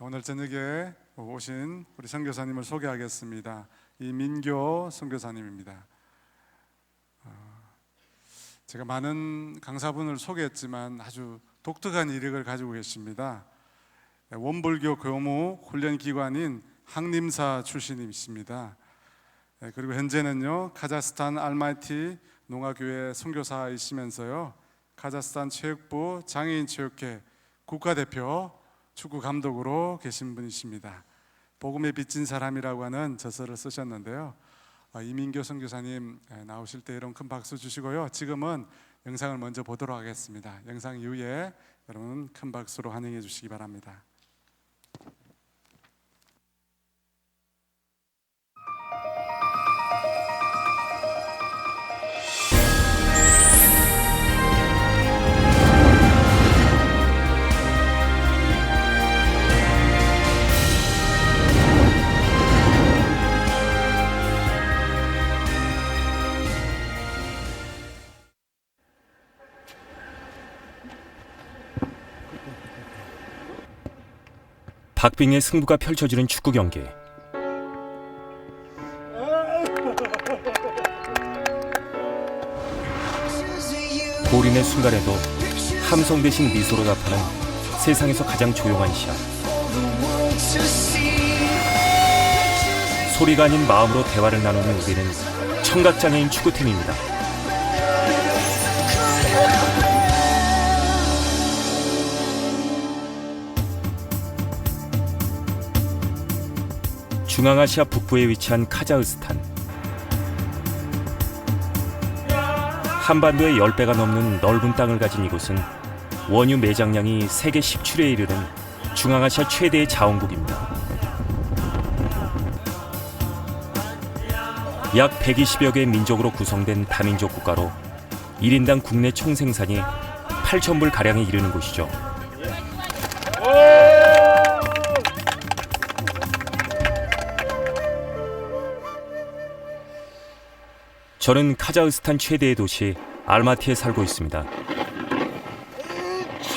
오늘 저녁에 오신 우리 선교사님을 소개하겠습니다. 이민교 선교사님입니다. 제가 많은 강사분을 소개했지만 아주 독특한 이력을 가지고 계십니다. 원불교 교무 훈련기관인 항림사 출신이십니다. 그리고 현재는요 카자흐스탄 알마티 농아교회 선교사이시면서요 카자흐스탄 체육부 장애인 체육회 국가대표 축구 감독으로 계신 분이십니다. 복음에 빚진 사람이라고 하는 저서를 쓰셨는데요. 이민교 선교사님 나오실 때 여러분 큰 박수 주시고요. 지금은 영상을 먼저 보도록 하겠습니다. 영상 이후에 여러분 큰 박수로 환영해 주시기 바랍니다. 박빙의 승부가 펼쳐지는 축구 경기. 골인의 순간에도 함성 대신 미소로 답하는 세상에서 가장 조용한 시합. 소리가 아닌 마음으로 대화를 나누는 우리는 청각장애인 축구팀입니다. 중앙아시아 북부에 위치한 카자흐스탄. 한반도의 10배가 넘는 넓은 땅을 가진 이곳은 원유 매장량이 세계 10출에 이르는 중앙아시아 최대의 자원국입니다. 약 120여 개의 민족으로 구성된 다민족 국가로 1인당 국내 총생산이 8,000불 가량에 이르는 곳이죠. 저는 카자흐스탄 최대의 도시 알마티에 살고 있습니다.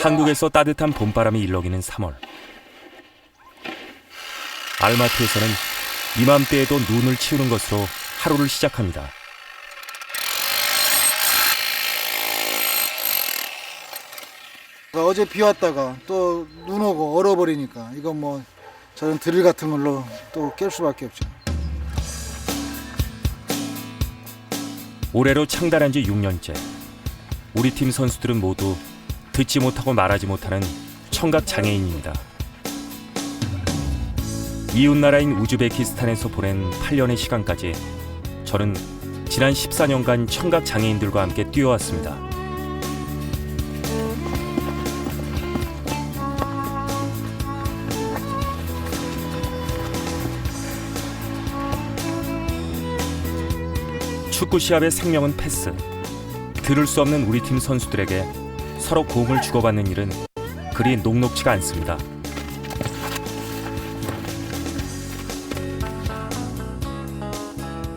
한국에서 따뜻한 봄바람이 일렁이는 3월. 알마티에서는 이맘때에도 눈을 치우는 것으로 하루를 시작합니다. 어제 비 왔다가 또 눈 오고 얼어버리니까 이건 뭐 저런 드릴 같은 걸로 또 깰 수밖에 없죠. 올해로 창단한 지 6년째. 우리 팀 선수들은 모두 듣지 못하고 말하지 못하는 청각 장애인입니다. 이웃나라인 우즈베키스탄에서 보낸 8년의 시간까지 저는 지난 14년간 청각 장애인들과 함께 뛰어왔습니다. 축구 시합의 생명은 패스. 들을 수 없는 우리 팀 선수들에게 서로 공을 주고받는 일은 그리 녹록지가 않습니다.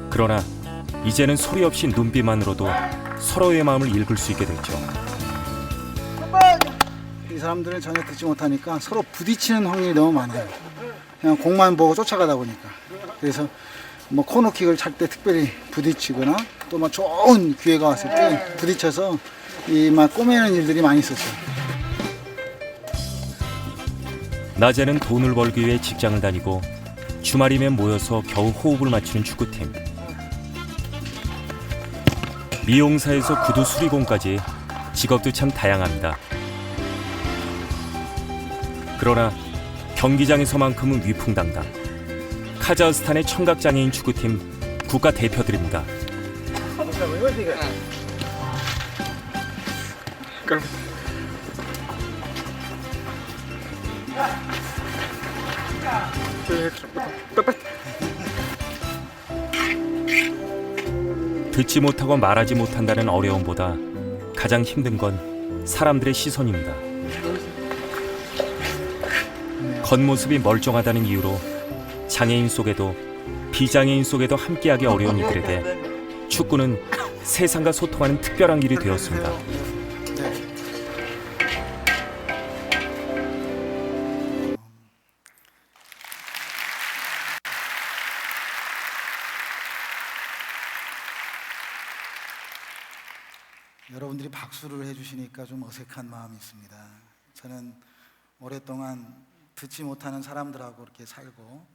그러나 이제는 소리 없이 눈빛만으로도 서로의 마음을 읽을 수 있게 됐죠. 이 사람들은 전혀 듣지 못하니까 서로 부딪히는 확률이 너무 많아요. 그냥 공만 보고 쫓아가다 보니까. 그래서 뭐 코너킥을 찰 때 특별히 부딪히거나 또 막 좋은 기회가 왔을 때 부딪혀서 이 막 꼬매는 일들이 많이 있었어요. 낮에는 돈을 벌기 위해 직장을 다니고 주말이면 모여서 겨우 호흡을 맞추는 축구팀. 미용사에서 구두 수리공까지 직업도 참 다양합니다. 그러나 경기장에서만큼은 위풍당당. 카자흐스탄의 청각장애인 축구팀 국가대표들입니다. 듣지 못하고 말하지 못한다는 어려움보다 가장 힘든 건 사람들의 시선입니다. 겉모습이 멀쩡하다는 이유로 장애인 속에도 비장애인 속에도 함께하기 어려운 이들에게 축구는 세상과 소통하는 특별한 길이 되었습니다. 여러분들이 박수를 해주시니까 좀 어색한 마음이 있습니다. 저는 오랫동안 듣지 못하는 사람들하고 이렇게 살고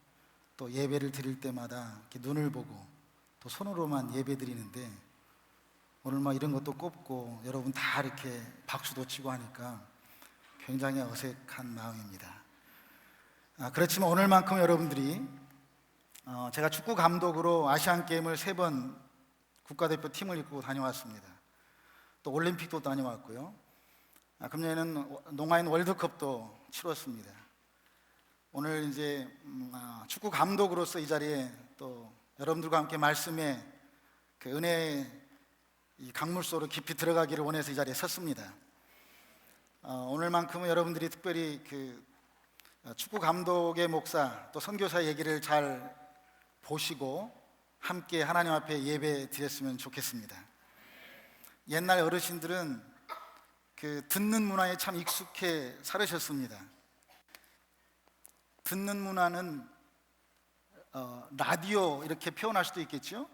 또 예배를 드릴 때마다 이렇게 눈을 보고 또 손으로만 예배 드리는데 오늘 막 이런 것도 꼽고 여러분 다 이렇게 박수도 치고 하니까 굉장히 어색한 마음입니다. 그렇지만 오늘만큼 여러분들이 제가 축구 감독으로 아시안 게임을 3번 국가대표 팀을 이끌고 다녀왔습니다. 또 올림픽도 다녀왔고요. 금년에는 농아인 월드컵도 치렀습니다. 오늘 이제 축구 감독으로서 이 자리에 또 여러분들과 함께 말씀의 그 은혜의 이 강물소로 깊이 들어가기를 원해서 이 자리에 섰습니다. 오늘만큼은 여러분들이 특별히 그 축구 감독의 목사 또 선교사 얘기를 잘 보시고 함께 하나님 앞에 예배 드렸으면 좋겠습니다. 옛날 어르신들은 그 듣는 문화에 참 익숙해 살으셨습니다. 듣는 문화는 라디오 이렇게 표현할 수도 있겠죠.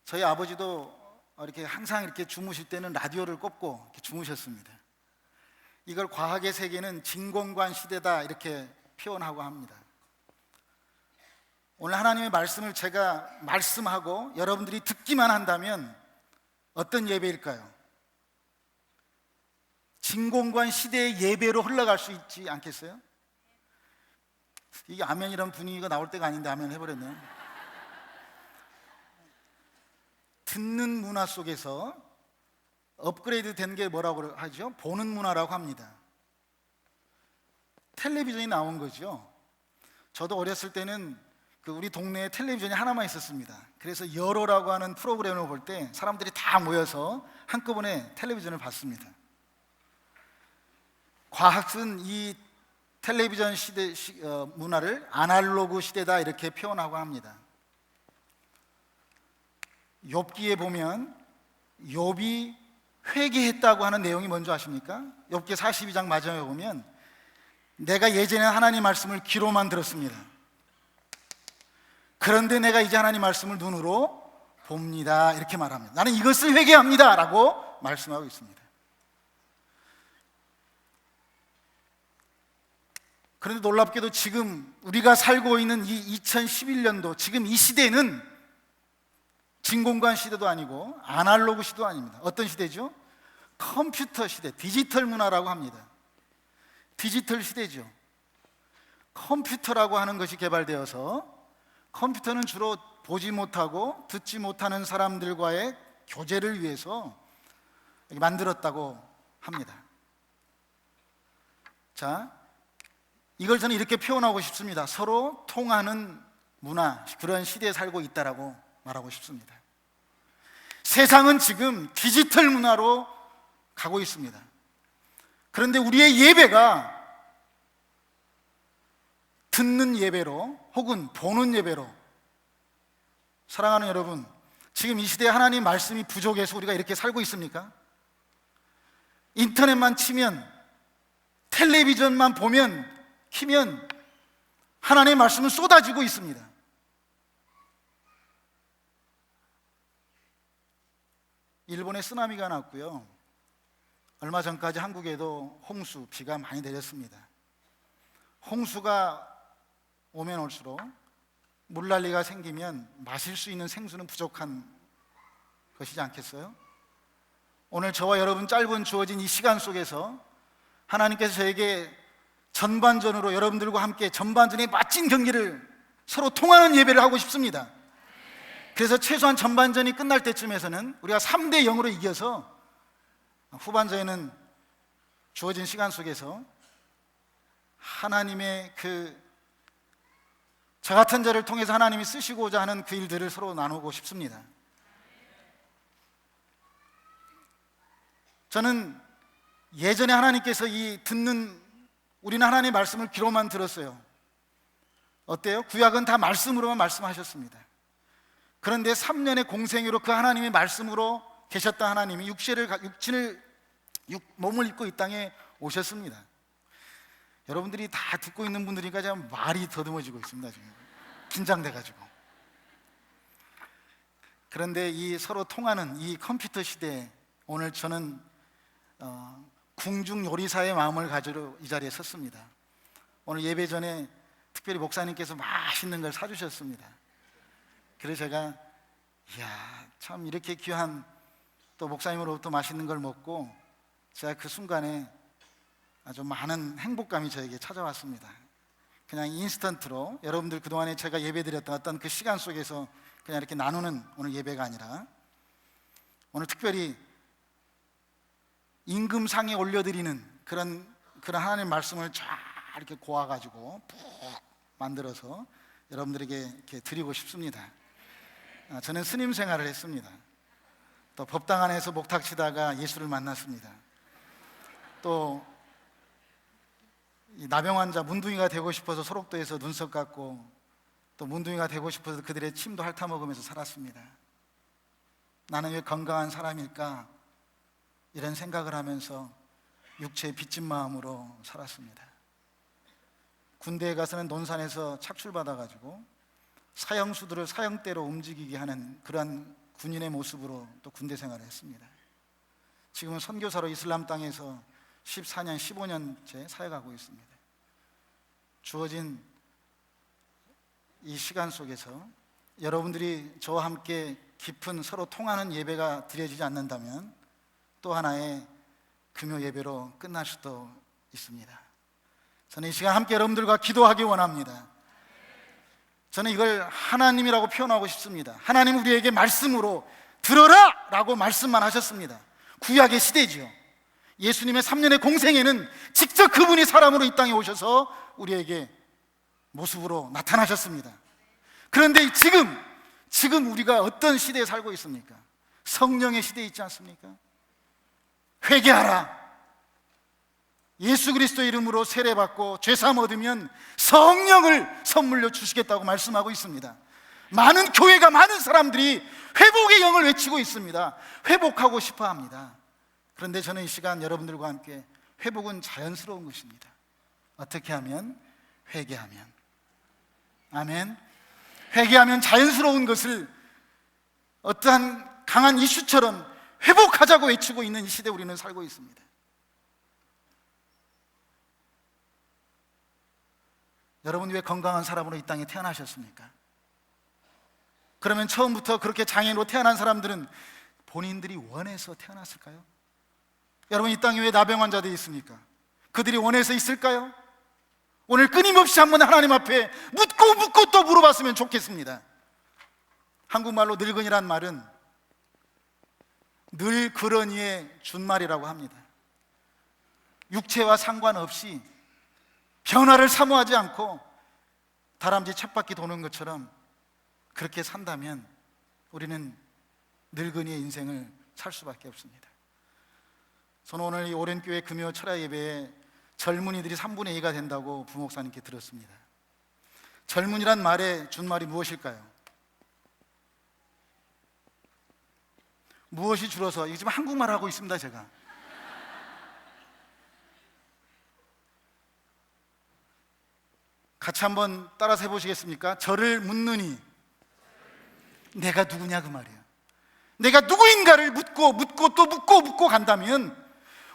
저희 아버지도 이렇게 항상 이렇게 주무실 때는 라디오를 꼽고 이렇게 주무셨습니다. 이걸 과학의 세계는 진공관 시대다 이렇게 표현하고 합니다. 오늘 하나님의 말씀을 제가 말씀하고 여러분들이 듣기만 한다면 어떤 예배일까요? 진공관 시대의 예배로 흘러갈 수 있지 않겠어요? 이게 아멘이란 분위기가 나올 때가 아닌데 아멘 해버렸네요. 듣는 문화 속에서 업그레이드 된 게 뭐라고 하죠? 보는 문화라고 합니다. 텔레비전이 나온 거죠. 저도 어렸을 때는 우리 동네에 텔레비전이 하나만 있었습니다. 그래서 여로라고 하는 프로그램을 볼 때 사람들이 다 모여서 한꺼번에 텔레비전을 봤습니다. 과학은 이 텔레비전 시대 문화를 아날로그 시대다 이렇게 표현하고 합니다. 욥기에 보면 욥이 회개했다고 하는 내용이 뭔지 아십니까? 욥기 42장 마지막에 보면 내가 예전에 하나님 말씀을 귀로만 들었습니다. 그런데 내가 이제 하나님 말씀을 눈으로 봅니다 이렇게 말합니다. 나는 이것을 회개합니다 라고 말씀하고 있습니다. 그런데 놀랍게도 지금 우리가 살고 있는 이 2011년도 지금 이 시대는 진공관 시대도 아니고 아날로그 시대도 아닙니다. 어떤 시대죠? 컴퓨터 시대, 디지털 문화라고 합니다. 디지털 시대죠. 컴퓨터라고 하는 것이 개발되어서 컴퓨터는 주로 보지 못하고 듣지 못하는 사람들과의 교제를 위해서 만들었다고 합니다. 자, 이걸 저는 이렇게 표현하고 싶습니다. 서로 통하는 문화, 그런 시대에 살고 있다라고 말하고 싶습니다. 세상은 지금 디지털 문화로 가고 있습니다. 그런데 우리의 예배가 듣는 예배로 혹은 보는 예배로, 사랑하는 여러분, 지금 이 시대에 하나님 말씀이 부족해서 우리가 이렇게 살고 있습니까? 인터넷만 치면, 텔레비전만 보면, 키면 하나님의 말씀은 쏟아지고 있습니다. 일본에 쓰나미가 났고요. 얼마 전까지 한국에도 홍수, 비가 많이 내렸습니다. 홍수가 오면 올수록 물난리가 생기면 마실 수 있는 생수는 부족한 것이지 않겠어요? 오늘 저와 여러분 짧은 주어진 이 시간 속에서 하나님께서 저에게 전반전으로 여러분들과 함께 전반전의 멋진 경기를 서로 통하는 예배를 하고 싶습니다. 그래서 최소한 전반전이 끝날 때쯤에서는 우리가 3대 0으로 이겨서 후반전에는 주어진 시간 속에서 하나님의 저 같은 자를 통해서 하나님이 쓰시고자 하는 그 일들을 서로 나누고 싶습니다. 저는 예전에 하나님께서 우리는 하나님의 말씀을 귀로만 들었어요. 어때요? 구약은 다 말씀으로만 말씀하셨습니다. 그런데 3년의 공생애로 그 하나님의 말씀으로 계셨던 하나님이 몸을 입고 이 땅에 오셨습니다. 여러분들이 다 듣고 있는 분들이니까 지금 말이 더듬어지고 있습니다. 지금 긴장돼가지고. 그런데 이 서로 통하는 이 컴퓨터 시대에 오늘 저는 궁중 요리사의 마음을 가지러 이 자리에 섰습니다. 오늘 예배 전에 특별히 목사님께서 맛있는 걸 사주셨습니다. 그래서 제가 이야, 참 이렇게 귀한 또 목사님으로부터 맛있는 걸 먹고 제가 그 순간에 아주 많은 행복감이 저에게 찾아왔습니다. 그냥 인스턴트로 여러분들 그동안에 제가 예배드렸던 어떤 그 시간 속에서 그냥 이렇게 나누는 오늘 예배가 아니라 오늘 특별히 임금상에 올려드리는 그런 하나님의 말씀을 쫙 이렇게 고아가지고 푹 만들어서 여러분들에게 이렇게 드리고 싶습니다. 저는 스님 생활을 했습니다. 또 법당 안에서 목탁 치다가 예수를 만났습니다. 또 이 나병 환자 문둥이가 되고 싶어서 소록도에서 눈썹 깎고 또 문둥이가 되고 싶어서 그들의 침도 핥아 먹으면서 살았습니다. 나는 왜 건강한 사람일까? 이런 생각을 하면서 육체에 빚진 마음으로 살았습니다. 군대에 가서는 논산에서 착출받아가지고 사형수들을 사형대로 움직이게 하는 그러한 군인의 모습으로 또 군대 생활을 했습니다. 지금은 선교사로 이슬람 땅에서 14년, 15년째 사역하고 있습니다. 주어진 이 시간 속에서 여러분들이 저와 함께 깊은 서로 통하는 예배가 드려지지 않는다면 또 하나의 금요 예배로 끝날 수도 있습니다. 저는 이 시간 함께 여러분들과 기도하기 원합니다. 저는 이걸 하나님이라고 표현하고 싶습니다. 하나님 우리에게 말씀으로 들어라! 라고 말씀만 하셨습니다. 구약의 시대지요. 예수님의 3년의 공생에는 직접 그분이 사람으로 이 땅에 오셔서 우리에게 모습으로 나타나셨습니다. 그런데 지금 우리가 어떤 시대에 살고 있습니까? 성령의 시대에 있지 않습니까? 회개하라. 예수 그리스도 이름으로 세례받고 죄사함 얻으면 성령을 선물로 주시겠다고 말씀하고 있습니다. 많은 교회가, 많은 사람들이 회복의 영을 외치고 있습니다. 회복하고 싶어 합니다. 그런데 저는 이 시간 여러분들과 함께 회복은 자연스러운 것입니다. 어떻게 하면? 회개하면. 아멘. 회개하면 자연스러운 것을 어떠한 강한 이슈처럼 회복하자고 외치고 있는 이 시대에 우리는 살고 있습니다. 여러분 왜 건강한 사람으로 이 땅에 태어나셨습니까? 그러면 처음부터 그렇게 장애인으로 태어난 사람들은 본인들이 원해서 태어났을까요? 여러분 이 땅에 왜 나병 환자들이 있습니까? 그들이 원해서 있을까요? 오늘 끊임없이 한번 하나님 앞에 묻고 또 물어봤으면 좋겠습니다. 한국말로 늙은이란 말은 늘 그러니의 준말이라고 합니다. 육체와 상관없이 변화를 사모하지 않고 다람쥐 쳇바퀴 도는 것처럼 그렇게 산다면 우리는 늙은이의 인생을 살 수밖에 없습니다. 저는 오늘 이 오랜교회 금요 철야 예배에 젊은이들이 3분의 2가 된다고 부목사님께 들었습니다. 젊은이란 말의 준말이 무엇일까요? 무엇이 줄어서, 이거 지금 한국말 하고 있습니다 제가. 같이 한번 따라서 해보시겠습니까? 저를 묻느니 내가 누구냐 그 말이에요. 내가 누구인가를 묻고 또 묻고 간다면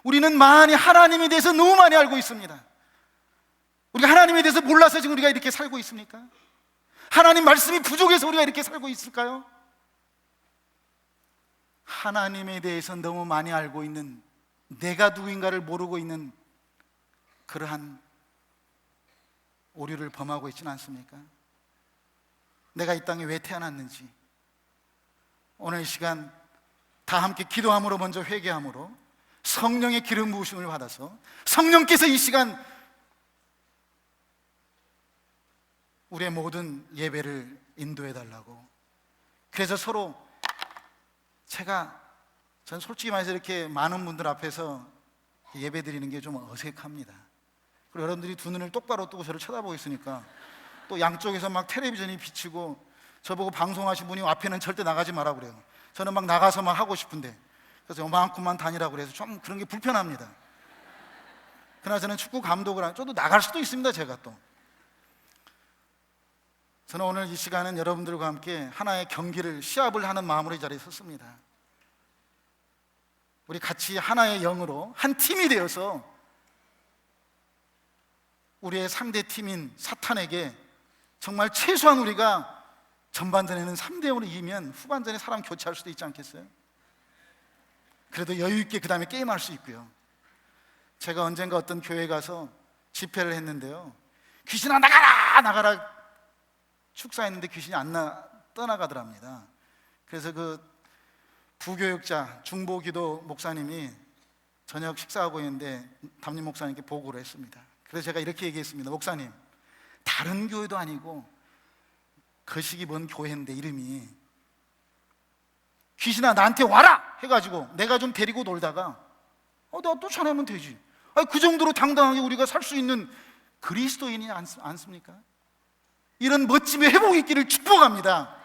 우리는 많이 하나님에 대해서 너무 많이 알고 있습니다. 우리가 하나님에 대해서 몰라서 지금 우리가 이렇게 살고 있습니까? 하나님 말씀이 부족해서 우리가 이렇게 살고 있을까요? 하나님에 대해서 너무 많이 알고 있는, 내가 누구인가를 모르고 있는 그러한 오류를 범하고 있지는 않습니까? 내가 이 땅에 왜 태어났는지, 오늘 이 시간 다 함께 기도함으로 먼저 회개함으로 성령의 기름 부으심을 받아서 성령께서 이 시간 우리의 모든 예배를 인도해 달라고. 그래서 서로 전 솔직히 말해서 이렇게 많은 분들 앞에서 예배 드리는 게 좀 어색합니다. 그리고 여러분들이 두 눈을 똑바로 뜨고 저를 쳐다보고 있으니까 또 양쪽에서 막 텔레비전이 비치고 저보고 방송하신 분이 앞에는 절대 나가지 마라 그래요. 저는 막 나가서 막 하고 싶은데, 그래서 요만큼만 다니라고 그래서 좀 그런 게 불편합니다. 그러나 저는 축구 감독을 저도 나갈 수도 있습니다. 제가 또 저는 오늘 이 시간은 여러분들과 함께 하나의 경기를, 시합을 하는 마음으로 이 자리에 섰습니다. 우리 같이 하나의 영으로 한 팀이 되어서 우리의 상대 팀인 사탄에게 정말 최소한 우리가 전반전에는 3대0으로 이기면 후반전에 사람 교체할 수도 있지 않겠어요? 그래도 여유 있게 그 다음에 게임할 수 있고요. 제가 언젠가 어떤 교회에 가서 집회를 했는데요, 귀신아 나가라! 나가라! 축사했는데 귀신이 떠나가더랍니다. 그래서 그 부교육자 중보기도 목사님이 저녁 식사하고 있는데 담임 목사님께 보고를 했습니다. 그래서 제가 이렇게 얘기했습니다. 목사님, 다른 교회도 아니고 거시기 먼 교회인데 이름이 귀신아 나한테 와라! 해가지고 내가 좀 데리고 놀다가 내가 쫓아내면 되지. 그 정도로 당당하게 우리가 살 수 있는 그리스도인이 않습니까? 이런 멋짐의 회복이 있기를 축복합니다.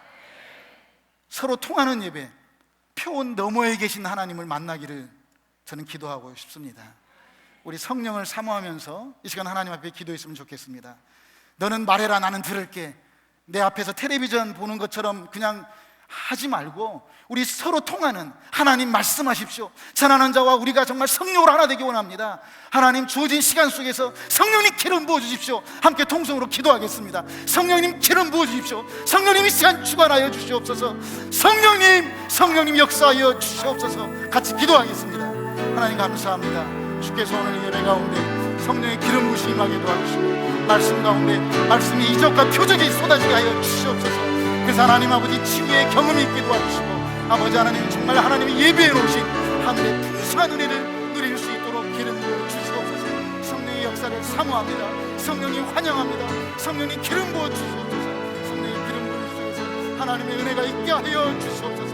서로 통하는 예배, 표원 너머에 계신 하나님을 만나기를 저는 기도하고 싶습니다. 우리 성령을 사모하면서 이 시간 하나님 앞에 기도했으면 좋겠습니다. 너는 말해라, 나는 들을게. 내 앞에서 텔레비전 보는 것처럼 그냥 하지 말고 우리 서로 통하는, 하나님 말씀하십시오. 전하는 자와 우리가 정말 성령으로 하나 되기 원합니다. 하나님 주어진 시간 속에서 성령님 기름 부어주십시오. 함께 통성으로 기도하겠습니다. 성령님 기름 부어주십시오. 성령님 이 시간 주관하여 주시옵소서. 성령님 역사하여 주시옵소서. 같이 기도하겠습니다. 하나님 감사합니다. 주께서 오늘 예배 가운데 성령의 기름 부으심이 임하게 도와주시고 말씀 가운데 말씀이 이적과 표적이 쏟아지게 하여 주시옵소서. 그래서 하나님 아버지 치유의 경험이 있게 도와주시고 아버지 하나님 정말 하나님이 예배해 놓으신 하늘의 풍성한 은혜를 누릴 수 있도록 기름 부어 주시옵소서. 성령의 역사를 사모합니다. 성령님 환영합니다. 성령님 기름 부어 주시옵소서. 성령의 기름 부어 주시옵소서. 하나님의 은혜가 있게 하여 주시옵소서.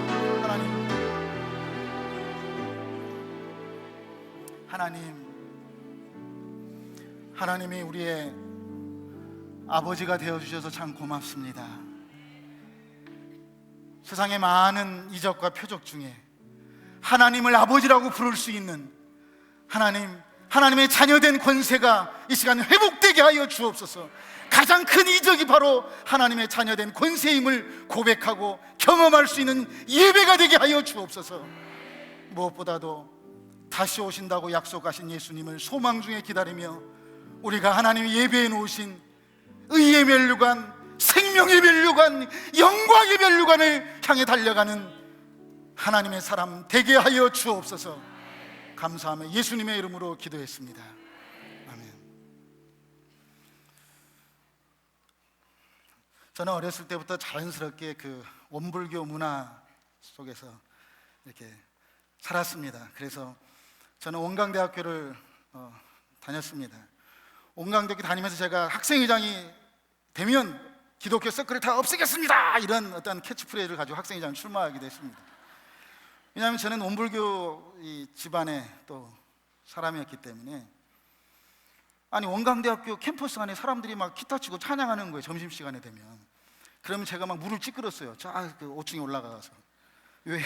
하나님이 우리의 아버지가 되어주셔서 참 고맙습니다. 세상의 많은 이적과 표적 중에 하나님을 아버지라고 부를 수 있는 하나님의 자녀된 권세가 이 시간 회복되게 하여 주옵소서. 가장 큰 이적이 바로 하나님의 자녀된 권세임을 고백하고 경험할 수 있는 예배가 되게 하여 주옵소서. 무엇보다도 다시 오신다고 약속하신 예수님을 소망 중에 기다리며 우리가 하나님이 예배해 놓으신 의의 면류관, 생명의 면류관, 영광의 면류관을 향해 달려가는 하나님의 사람 되게 하여 주옵소서. 감사하며 예수님의 이름으로 기도했습니다. 아멘. 저는 어렸을 때부터 자연스럽게 그 원불교 문화 속에서 이렇게 살았습니다. 그래서 저는 원광대학교를 다녔습니다. 원광대학교 다니면서 제가 학생회장이 되면 기독교 서클을 다 없애겠습니다, 이런 어떤 캐치프레이즈를 가지고 학생회장 출마하기도 했습니다. 왜냐하면 저는 원불교 집안의 또 사람이었기 때문에, 아니 원광대학교 캠퍼스 안에 사람들이 막 기타 치고 찬양하는 거예요, 점심시간에 되면. 그러면 제가 막 물을 찌그렀어요. 그 5층에 올라가서. 왜?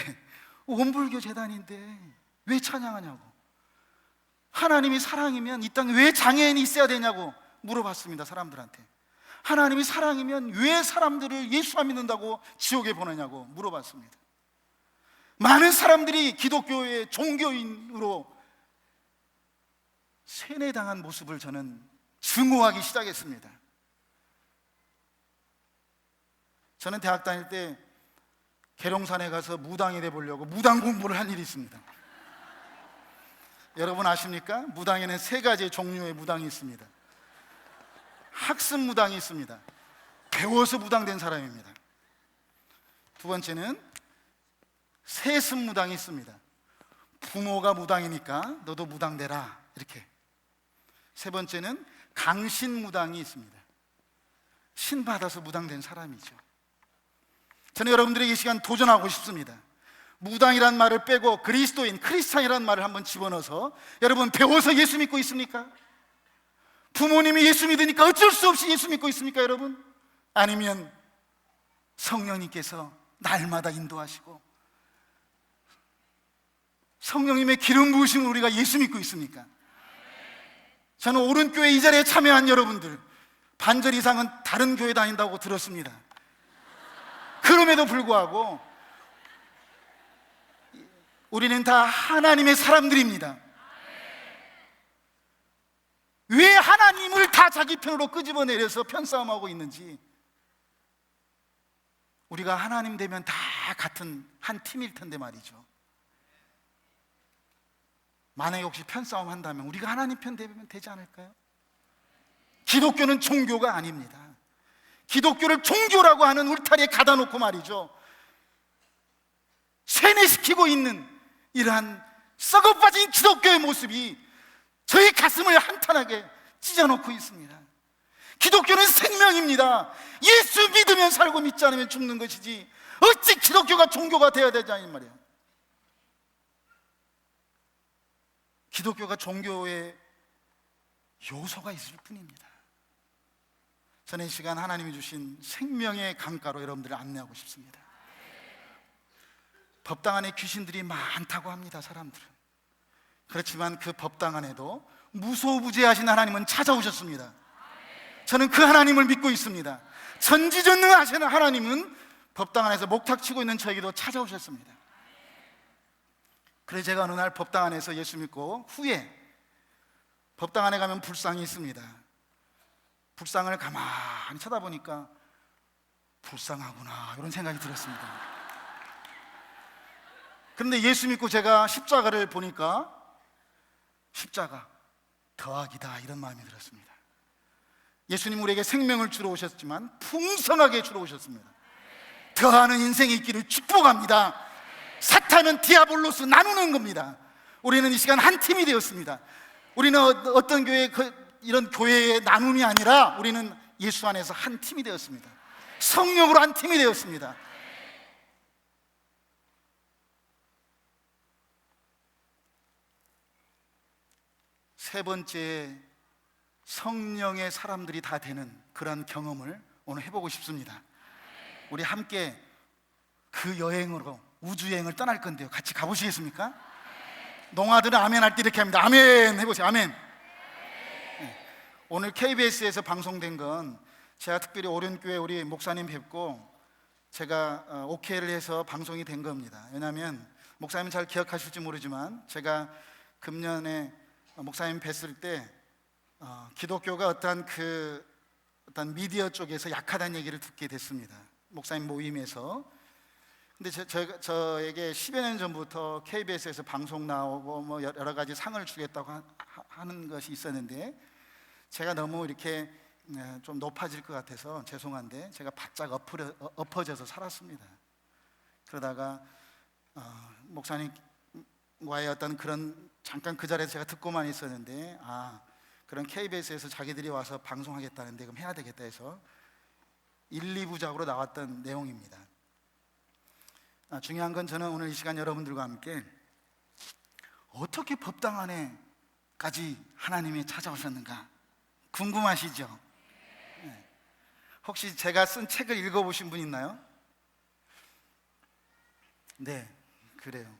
원불교 재단인데 왜 찬양하냐고. 하나님이 사랑이면 이 땅에 왜 장애인이 있어야 되냐고 물어봤습니다, 사람들한테. 하나님이 사랑이면 왜 사람들을 예수 안 믿는다고 지옥에 보내냐고 물어봤습니다. 많은 사람들이 기독교의 종교인으로 세뇌당한 모습을 저는 증오하기 시작했습니다. 저는 대학 다닐 때 계룡산에 가서 무당이 돼보려고 무당 공부를 한 일이 있습니다. 여러분 아십니까? 무당에는 3가지의 종류의 무당이 있습니다. 학습 무당이 있습니다. 배워서 무당된 사람입니다. 2번째는 세습 무당이 있습니다. 부모가 무당이니까 너도 무당되라, 이렇게. 3번째는 강신 무당이 있습니다. 신 받아서 무당된 사람이죠. 저는 여러분들에게 이 시간 도전하고 싶습니다. 무당이란 말을 빼고 그리스도인, 크리스찬이란 말을 한번 집어넣어서, 여러분 배워서 예수 믿고 있습니까? 부모님이 예수 믿으니까 어쩔 수 없이 예수 믿고 있습니까, 여러분? 아니면 성령님께서 날마다 인도하시고 성령님의 기름 부으심을 우리가 예수 믿고 있습니까? 저는 오른교회 이 자리에 참여한 여러분들 반절 이상은 다른 교회 다닌다고 들었습니다. 그럼에도 불구하고 우리는 다 하나님의 사람들입니다. 왜 하나님을 다 자기 편으로 끄집어내려서 편싸움하고 있는지, 우리가 하나님 되면 다 같은 한 팀일 텐데 말이죠. 만약에 혹시 편싸움 한다면 우리가 하나님 편 되면 되지 않을까요? 기독교는 종교가 아닙니다. 기독교를 종교라고 하는 울타리에 가다 놓고 말이죠, 세뇌시키고 있는 이러한 썩어빠진 기독교의 모습이 저희 가슴을 한탄하게 찢어놓고 있습니다. 기독교는 생명입니다. 예수 믿으면 살고 믿지 않으면 죽는 것이지, 어찌 기독교가 종교가 되어야 되지 말이에요. 기독교가 종교의 요소가 있을 뿐입니다. 저는 이 시간 하나님이 주신 생명의 강가로 여러분들을 안내하고 싶습니다. 법당 안에 귀신들이 많다고 합니다, 사람들은. 그렇지만 그 법당 안에도 무소부재하신 하나님은 찾아오셨습니다. 저는 그 하나님을 믿고 있습니다. 전지전능하신 하나님은 법당 안에서 목탁치고 있는 저에게도 찾아오셨습니다. 그래서 제가 어느 날 법당 안에서 예수 믿고 후에 법당 안에 가면 불상이 있습니다. 불상을 가만히 쳐다보니까 불쌍하구나, 이런 생각이 들었습니다. 그런데 예수 믿고 제가 십자가를 보니까 십자가 더하기다, 이런 마음이 들었습니다. 예수님 우리에게 생명을 주러 오셨지만 풍성하게 주러 오셨습니다. 더하는 인생이 있기를 축복합니다. 사탄은 디아볼로스, 나누는 겁니다. 우리는 이 시간 한 팀이 되었습니다. 우리는 어떤 교회, 이런 교회의 나눔이 아니라 우리는 예수 안에서 한 팀이 되었습니다. 성령으로 한 팀이 되었습니다. 세 번째, 성령의 사람들이 다 되는 그런 경험을 오늘 해보고 싶습니다. 우리 함께 그 여행으로, 우주여행을 떠날 건데요, 같이 가보시겠습니까? 농아들은 아멘 할 때 이렇게 합니다. 아멘 해보세요. 아멘. 네. 오늘 KBS에서 방송된 건 제가 특별히 오륜교회 우리 목사님 뵙고 제가 오케이를 해서 방송이 된 겁니다. 왜냐하면 목사님 잘 기억하실지 모르지만 제가 금년에 목사님 뵀을 때 기독교가 어떤 미디어 쪽에서 약하다는 얘기를 듣게 됐습니다. 목사님 모임에서. 근데 저에게 10여 년 전부터 KBS에서 방송 나오고 뭐 여러 가지 상을 주겠다고 하는 것이 있었는데, 제가 너무 이렇게 좀 높아질 것 같아서 죄송한데 제가 바짝 엎어져서 살았습니다. 그러다가 목사님과의 어떤 그런, 잠깐 그 자리에서 제가 듣고만 있었는데, 그런 KBS에서 자기들이 와서 방송하겠다는데 그럼 해야 되겠다 해서 1, 2부작으로 나왔던 내용입니다. 중요한 건 저는 오늘 이 시간 여러분들과 함께 어떻게 법당 안에까지 하나님이 찾아오셨는가 궁금하시죠? 네. 혹시 제가 쓴 책을 읽어보신 분 있나요? 네, 그래요.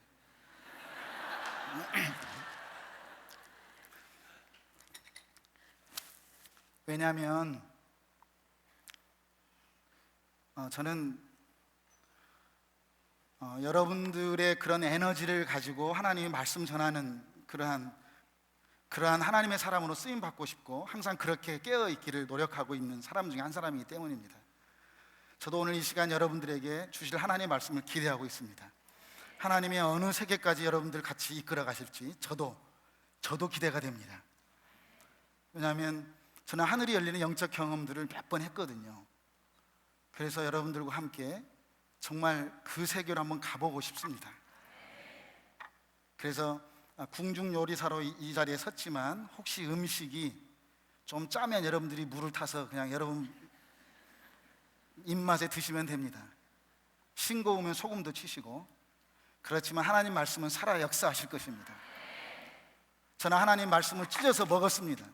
왜냐하면 저는 여러분들의 그런 에너지를 가지고 하나님의 말씀 전하는 그러한 하나님의 사람으로 쓰임 받고 싶고 항상 그렇게 깨어 있기를 노력하고 있는 사람 중에 한 사람이기 때문입니다. 저도 오늘 이 시간 여러분들에게 주실 하나님의 말씀을 기대하고 있습니다. 하나님의 어느 세계까지 여러분들 같이 이끌어 가실지 저도 기대가 됩니다. 왜냐하면 저는 하늘이 열리는 영적 경험들을 몇 번 했거든요. 그래서 여러분들과 함께 정말 그 세계로 한번 가보고 싶습니다. 그래서 궁중요리사로 이 자리에 섰지만 혹시 음식이 좀 짜면 여러분들이 물을 타서 그냥 여러분 입맛에 드시면 됩니다. 싱거우면 소금도 치시고. 그렇지만 하나님 말씀은 살아 역사하실 것입니다. 저는 하나님 말씀을 찢어서 먹었습니다.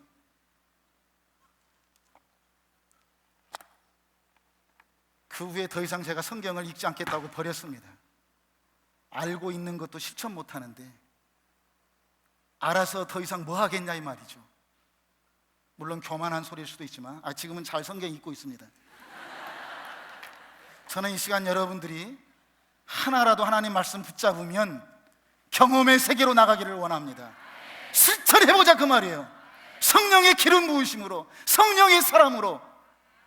그 후에 더 이상 제가 성경을 읽지 않겠다고 버렸습니다. 알고 있는 것도 실천 못하는데 알아서 더 이상 뭐 하겠냐 이 말이죠. 물론 교만한 소리일 수도 있지만 지금은 잘 성경 읽고 있습니다. 저는 이 시간 여러분들이 하나라도 하나님 말씀 붙잡으면 경험의 세계로 나가기를 원합니다. 실천해보자 그 말이에요. 성령의 기름 부으심으로, 성령의 사람으로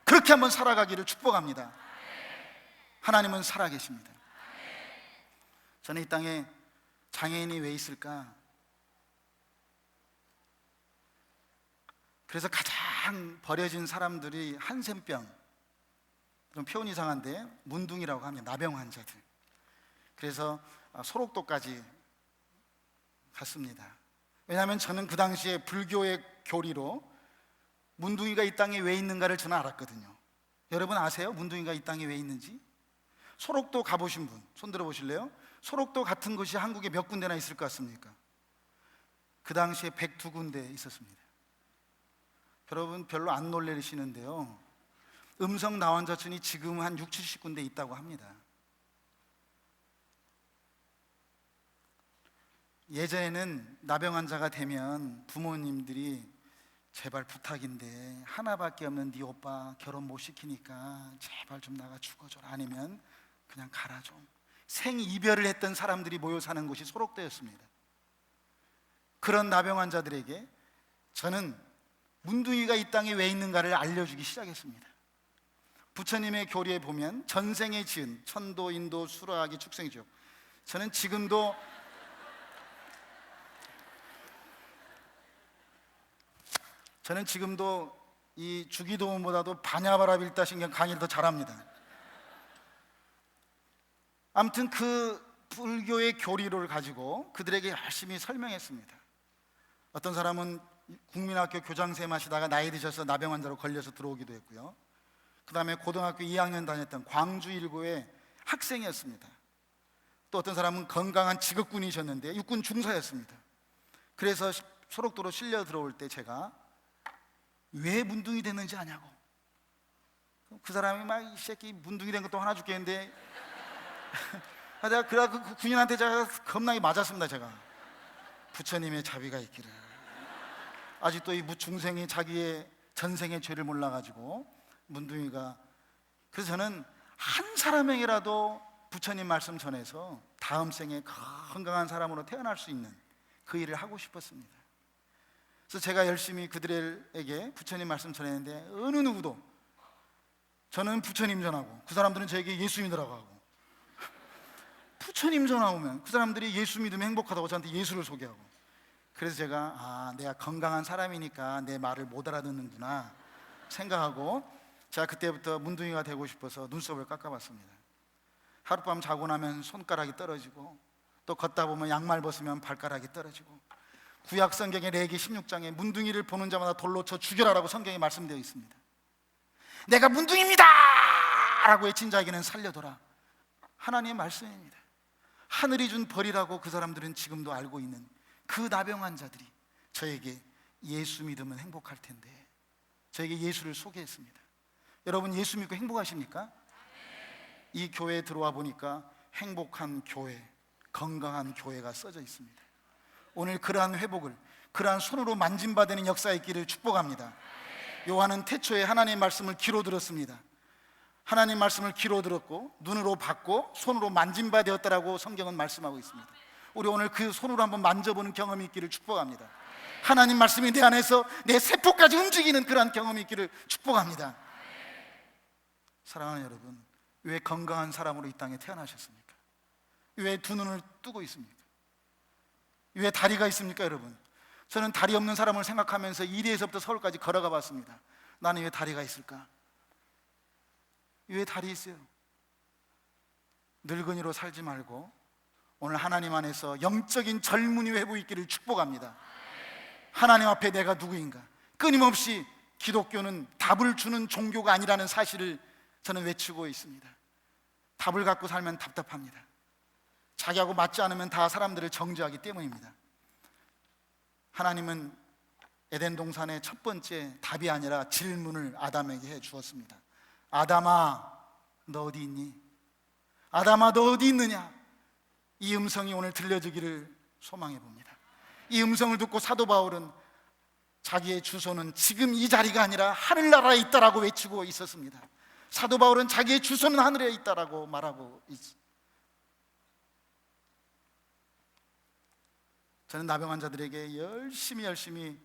그렇게 한번 살아가기를 축복합니다. 하나님은 살아계십니다. 저는 이 땅에 장애인이 왜 있을까? 그래서 가장 버려진 사람들이 한센병, 좀 표현 이상한데 문둥이라고 합니다. 나병 환자들. 그래서 소록도까지 갔습니다. 왜냐하면 저는 그 당시에 불교의 교리로 문둥이가 이 땅에 왜 있는가를 저는 알았거든요. 여러분 아세요? 문둥이가 이 땅에 왜 있는지? 소록도 가보신 분 손 들어 보실래요? 소록도 같은 곳이 한국에 몇 군데나 있을 것 같습니까? 그 당시에 102군데 있었습니다. 여러분 별로 안 놀래시는데요, 음성 나원자촌이 지금 한 6, 70군데 있다고 합니다. 예전에는 나병 환자가 되면 부모님들이 제발 부탁인데 하나밖에 없는 네 오빠 결혼 못 시키니까 제발 좀 나가 죽어줘라, 아니면 그냥 가라 좀. 생이별을 했던 사람들이 모여 사는 곳이 소록도였습니다. 그런 나병 환자들에게 저는 문둥이가 이 땅에 왜 있는가를 알려주기 시작했습니다. 부처님의 교리에 보면 전생에 지은 천도, 인도, 수라기, 축생지옥. 저는 지금도 이 주기도문보다도 바냐바라 빌다신경 강의를 더 잘합니다. 아무튼 그 불교의 교리를 가지고 그들에게 열심히 설명했습니다. 어떤 사람은 국민학교 교장선생 하시다가 나이 드셔서 나병 환자로 걸려서 들어오기도 했고요. 그 다음에 고등학교 2학년 다녔던 광주 일고의 학생이었습니다. 또 어떤 사람은 건강한 직업군이셨는데 육군 중사였습니다. 그래서 소록도로 실려 들어올 때 제가 왜 문둥이 됐는지 아냐고. 그 사람이 막 이 새끼 문둥이 된 것도 하나 죽겠는데 내가 그 군인한테 제가 겁나게 맞았습니다. 제가 부처님의 자비가 있기를. 아직도 이 중생이 자기의 전생의 죄를 몰라가지고 문둥이가. 그래서 저는 한 사람에게라도 부처님 말씀 전해서 다음 생에 건강한 사람으로 태어날 수 있는 그 일을 하고 싶었습니다. 그래서 제가 열심히 그들에게 부처님 말씀 전했는데 어느 누구도, 저는 부처님 전하고 그 사람들은 저에게 예수 믿으라고 하고, 부처님 전화오면 그 사람들이 예수 믿으면 행복하다고 저한테 예수를 소개하고. 그래서 제가 내가 건강한 사람이니까 내 말을 못 알아듣는구나 생각하고 제가 그때부터 문둥이가 되고 싶어서 눈썹을 깎아봤습니다. 하룻밤 자고 나면 손가락이 떨어지고, 또 걷다 보면 양말 벗으면 발가락이 떨어지고, 구약 성경의 레기 16장에 문둥이를 보는 자마다 돌로 쳐 죽여라라고 성경에 말씀되어 있습니다. 내가 문둥이입니다 라고 외친 자에게는 살려둬라. 하나님의 말씀입니다. 하늘이 준 벌이라고 그 사람들은 지금도 알고 있는 그 나병 환자들이 저에게 예수 믿으면 행복할 텐데 저에게 예수를 소개했습니다. 여러분 예수 믿고 행복하십니까? 이 교회에 들어와 보니까 행복한 교회, 건강한 교회가 써져 있습니다. 오늘 그러한 회복을, 그러한 손으로 만짐받는 역사의 길을 축복합니다. 요한은 태초에 하나님의 말씀을 귀로 들었습니다. 하나님 말씀을 귀로 들었고 눈으로 봤고 손으로 만짐바 되었다라고 성경은 말씀하고 있습니다. 우리 오늘 그 손으로 한번 만져보는 경험이 있기를 축복합니다. 하나님 말씀이 내 안에서 내 세포까지 움직이는 그러한 경험이 있기를 축복합니다. 사랑하는 여러분, 왜 건강한 사람으로 이 땅에 태어나셨습니까? 왜 두 눈을 뜨고 있습니까? 왜 다리가 있습니까? 여러분, 저는 다리 없는 사람을 생각하면서 이리에서부터 서울까지 걸어가 봤습니다. 나는 왜 다리가 있을까? 왜 다리 있어요? 늙은이로 살지 말고 오늘 하나님 안에서 영적인 젊은이 회복 있기를 축복합니다. 하나님 앞에 내가 누구인가? 끊임없이 기독교는 답을 주는 종교가 아니라는 사실을 저는 외치고 있습니다. 답을 갖고 살면 답답합니다. 자기하고 맞지 않으면 다 사람들을 정죄하기 때문입니다. 하나님은 에덴 동산의 첫 번째 답이 아니라 질문을 아담에게 해 주었습니다. 아담아, 너 어디 있니? 아담아, 너 어디 있느냐? 이 음성이 오늘 들려주기를 소망해 봅니다. 이 음성을 듣고 사도 바울은 자기의 주소는 지금 이 자리가 아니라 하늘나라에 있다라고 외치고 있었습니다. 사도 바울은 자기의 주소는 하늘에 있다라고 말하고 있습니다. 저는 나병 환자들에게 열심히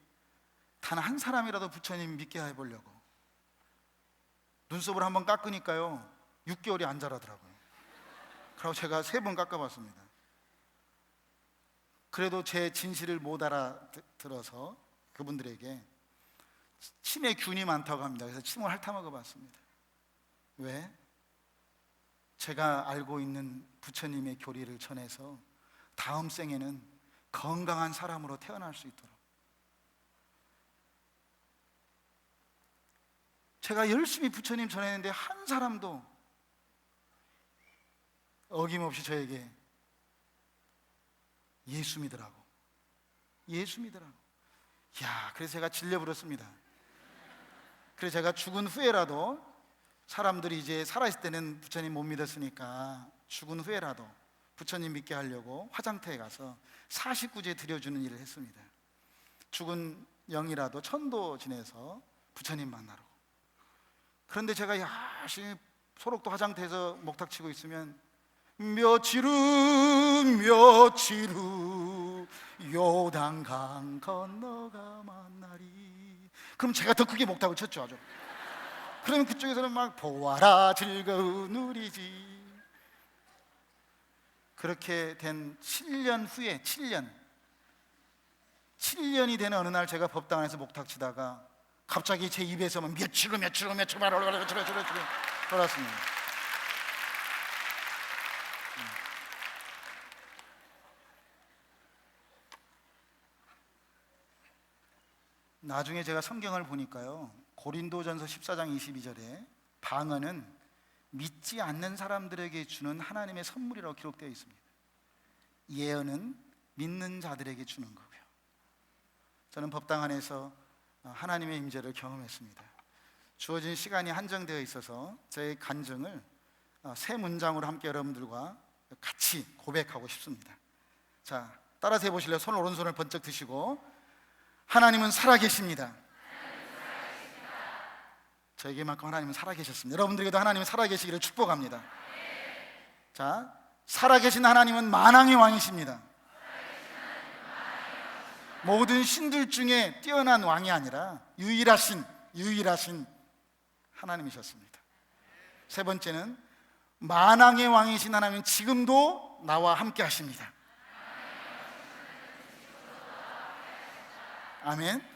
단 한 사람이라도 부처님 믿게 해보려고 눈썹을 한번 깎으니까요 6개월이 안 자라더라고요. 그리고 제가 3번 깎아봤습니다. 그래도 제 진실을 못 알아들어서 그분들에게 침에 균이 많다고 합니다. 그래서 침을 핥아먹어 봤습니다. 왜? 제가 알고 있는 부처님의 교리를 전해서 다음 생에는 건강한 사람으로 태어날 수 있도록. 제가 열심히 부처님 전했는데 한 사람도 어김없이 저에게 예수 믿으라고. 야, 그래서 제가 질려버렸습니다. 그래서 제가 죽은 후에라도 사람들이 이제 살아있을 때는 부처님 못 믿었으니까 죽은 후에라도 부처님 믿게 하려고 화장터에 가서 49제 드려주는 일을 했습니다. 죽은 영이라도 천도 지내서 부처님 만나러. 그런데 제가 열심히 소록도 화장터에서 목탁 치고 있으면 며칠 후 요단강 건너가 만나리. 그럼 제가 더 크게 목탁을 쳤죠. 아주. 그러면 그쪽에서는 막 보아라 즐거운 우리지. 그렇게 된 7년 후에 7년이 되는 어느 날 제가 법당 안에서 목탁 치다가 갑자기 제 입에서만 며칠 후 돌았습니다. 나중에 제가 성경을 보니까요 고린도전서 14장 22절에 방언은 믿지 않는 사람들에게 주는 하나님의 선물이라고 기록되어 있습니다. 예언은 믿는 자들에게 주는 거고요. 저는 법당 안에서 하나님의 임재를 경험했습니다. 주어진 시간이 한정되어 있어서 저의 간증을 3문장으로 함께 여러분들과 같이 고백하고 싶습니다. 자, 따라서 해보실래요? 손 오른손을 번쩍 드시고 하나님은 살아계십니다. 저에게만큼 하나님은 살아계셨습니다. 여러분들에게도 하나님은 살아계시기를 축복합니다. 자, 살아계신 하나님은 만왕의 왕이십니다. 모든 신들 중에 뛰어난 왕이 아니라 유일하신 하나님이셨습니다. 세 번째는 만왕의 왕이신 하나님은 지금도 나와 함께 하십니다. 아멘.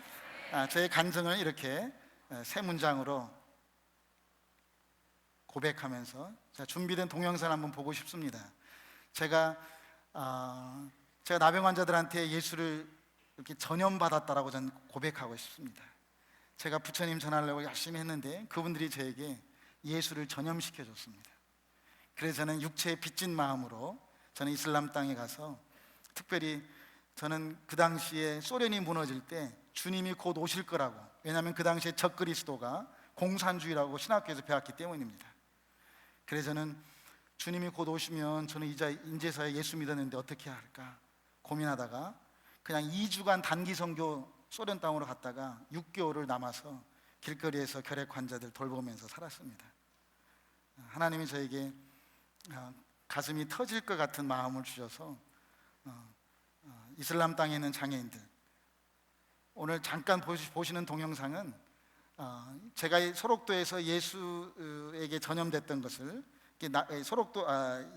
저의 간증을 이렇게 3문장으로 고백하면서 준비된 동영상 한번 보고 싶습니다. 제가 나병 환자들한테 예수를 이렇게 전염받았다라고 저는 고백하고 싶습니다. 제가 부처님 전하려고 열심히 했는데 그분들이 저에게 예수를 전염시켜 줬습니다. 그래서 저는 육체에 빚진 마음으로 저는 이슬람 땅에 가서 특별히 저는 그 당시에 소련이 무너질 때 주님이 곧 오실 거라고, 왜냐하면 그 당시에 적그리스도가 공산주의라고 신학교에서 배웠기 때문입니다. 그래서 저는 주님이 곧 오시면 저는 인제서야 예수 믿었는데 어떻게 해야 할까 고민하다가 그냥 2주간 단기 선교 소련 땅으로 갔다가 6개월을 남아서 길거리에서 결핵 환자들 돌보면서 살았습니다. 하나님이 저에게 가슴이 터질 것 같은 마음을 주셔서 이슬람 땅에 있는 장애인들, 오늘 잠깐 보시는 동영상은 제가 소록도에서 예수에게 전염됐던 것을 소록도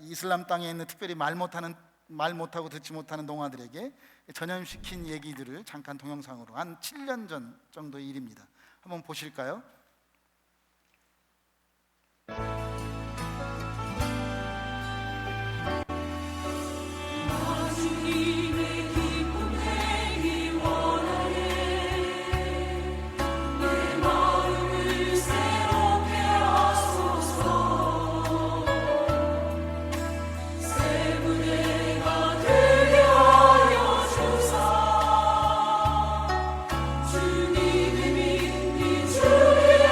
이슬람 땅에 있는 특별히 말 못하고 듣지 못하는 동아들에게 전염시킨 얘기들을 잠깐 동영상으로 한 7년 전 정도의 일입니다. 한번 보실까요? 주님을 믿는 주의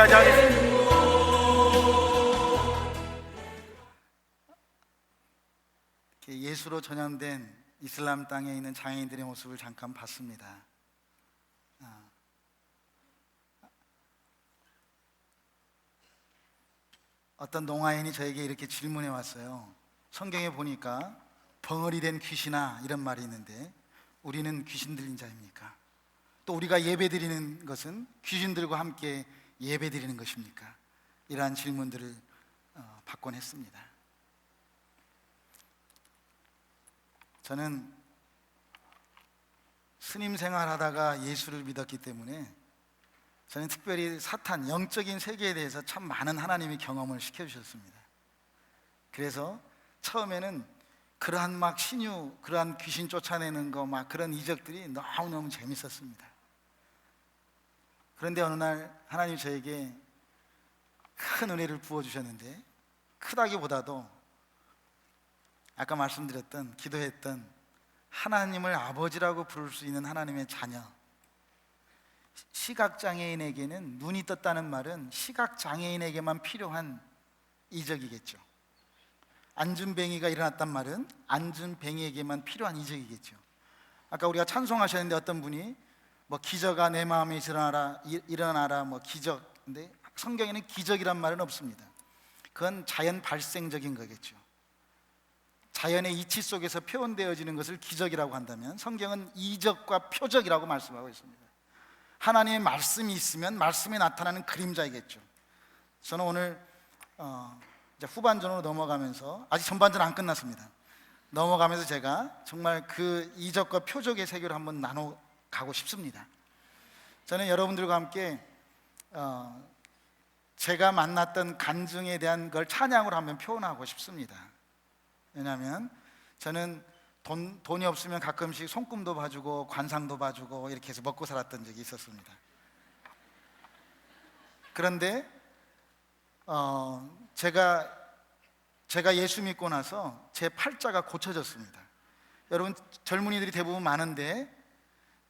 여기까지 하겠습니다. 예수로 전염된 이슬람 땅에 있는 장애인들의 모습을 잠깐 봤습니다. 어떤 농아인이 저에게 이렇게 질문해 왔어요. 성경에 보니까 벙어리 된 귀신아 이런 말이 있는데 우리는 귀신 들린 자입니까? 또 우리가 예배 드리는 것은 귀신들과 함께 예배 드리는 것입니까? 이러한 질문들을 받곤 했습니다. 저는 스님 생활하다가 예수를 믿었기 때문에 저는 특별히 사탄, 영적인 세계에 대해서 참 많은 하나님이 경험을 시켜주셨습니다. 그래서 처음에는 그러한 막 신유, 그러한 귀신 쫓아내는 거 막 그런 이적들이 너무너무 재밌었습니다. 그런데 어느 날 하나님 저에게 큰 은혜를 부어주셨는데, 크다기보다도 아까 말씀드렸던, 기도했던 하나님을 아버지라고 부를 수 있는 하나님의 자녀. 시각장애인에게는 눈이 떴다는 말은 시각장애인에게만 필요한 이적이겠죠. 안준뱅이가 일어났단 말은 안준뱅이에게만 필요한 이적이겠죠. 아까 우리가 찬송하셨는데 어떤 분이 뭐 기적아 내 마음에 일어나라 뭐 기적. 근데 성경에는 기적이란 말은 없습니다. 그건 자연 발생적인 거겠죠. 자연의 이치 속에서 표현되어지는 것을 기적이라고 한다면 성경은 이적과 표적이라고 말씀하고 있습니다. 하나님의 말씀이 있으면 말씀에 나타나는 그림자이겠죠. 저는 오늘 이제 후반전으로 넘어가면서, 아직 전반전 안 끝났습니다. 넘어가면서 제가 정말 그 이적과 표적의 세계를 한번 나눠가고 싶습니다. 저는 여러분들과 함께 제가 만났던 간증에 대한 걸 찬양으로 한번 표현하고 싶습니다. 왜냐하면 저는 돈이 없으면 가끔씩 손금도 봐주고 관상도 봐주고 이렇게 해서 먹고 살았던 적이 있었습니다. 그런데 제가 예수 믿고 나서 제 팔자가 고쳐졌습니다. 여러분 젊은이들이 대부분 많은데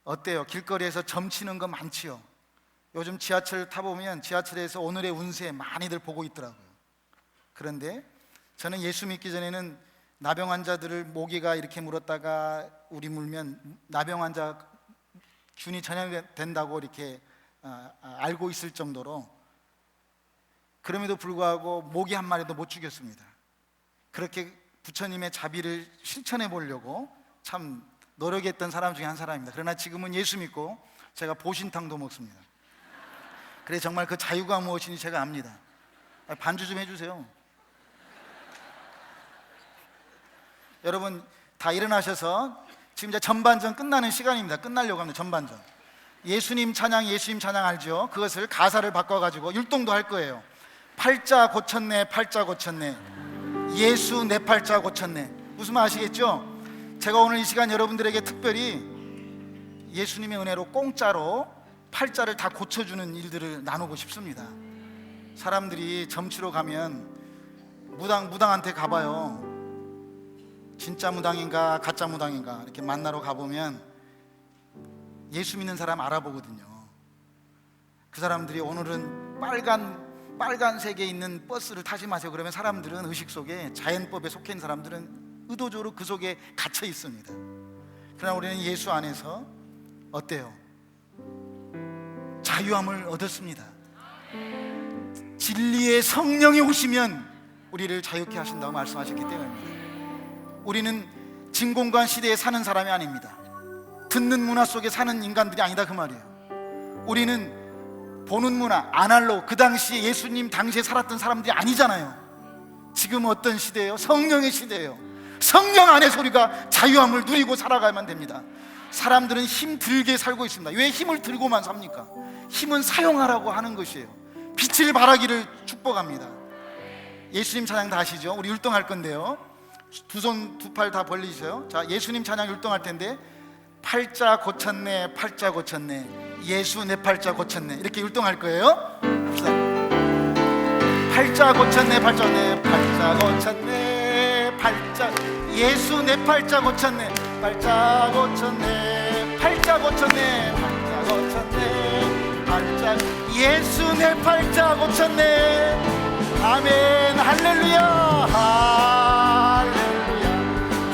어때요? 길거리에서 점치는 거 많지요. 요즘 지하철 타보면 지하철에서 오늘의 운세 많이들 보고 있더라고요. 그런데 저는 예수 믿기 전에는 나병 환자들을 모기가 이렇게 물었다가 우리 물면 나병 환자 균이 전염된다고 이렇게 알고 있을 정도로, 그럼에도 불구하고 모기 한 마리도 못 죽였습니다. 그렇게 부처님의 자비를 실천해 보려고 참 노력했던 사람 중에 한 사람입니다. 그러나 지금은 예수 믿고 제가 보신탕도 먹습니다. 그래서 정말 그 자유가 무엇인지 제가 압니다. 반주 좀 해주세요. 여러분 다 일어나셔서 지금 이제 전반전 끝나는 시간입니다. 끝나려고 합니다. 전반전. 예수님 찬양 알죠? 그것을 가사를 바꿔가지고 율동도 할 거예요. 팔자 고쳤네, 팔자 고쳤네. 예수 내 팔자 고쳤네. 무슨 말 아시겠죠? 제가 오늘 이 시간 여러분들에게 특별히 예수님의 은혜로 공짜로 팔자를 다 고쳐주는 일들을 나누고 싶습니다. 사람들이 점치러 가면 무당한테 가봐요. 진짜 무당인가 가짜 무당인가 이렇게 만나러 가보면 예수 믿는 사람 알아보거든요. 그 사람들이 오늘은 빨간색에 있는 버스를 타지 마세요 그러면 사람들은 의식 속에, 자연법에 속해 있는 사람들은 의도적으로 그 속에 갇혀 있습니다. 그러나 우리는 예수 안에서 어때요? 자유함을 얻었습니다. 진리의 성령이 오시면 우리를 자유케 하신다고 말씀하셨기 때문입니다. 우리는 진공관 시대에 사는 사람이 아닙니다. 듣는 문화 속에 사는 인간들이 아니다 그 말이에요. 우리는 보는 문화, 아날로그, 그 당시에 예수님 당시에 살았던 사람들이 아니잖아요. 지금 어떤 시대예요? 성령의 시대예요. 성령 안에서 우리가 자유함을 누리고 살아가야만 됩니다. 사람들은 힘 들게 살고 있습니다. 왜 힘을 들고만 삽니까? 힘은 사용하라고 하는 것이에요. 빛을 발하기를 축복합니다. 예수님 찬양 다 아시죠? 우리 율동할 건데요, 두 손 두 팔 다 벌리세요. 자, 예수님 찬양 율동할 텐데, 팔자 고쳤네 팔자 고쳤네 예수 내 팔자 고쳤네, 이렇게 율동할 거예요. 합시다. 팔자 고쳤네 팔자 내 팔자 고쳤네 팔자 예수 내 팔자 고쳤네 팔자 고쳤네 팔자 고쳤네 팔자 고쳤네 팔자 예수 내 팔자 고쳤네. 아멘. 할렐루야 할렐루야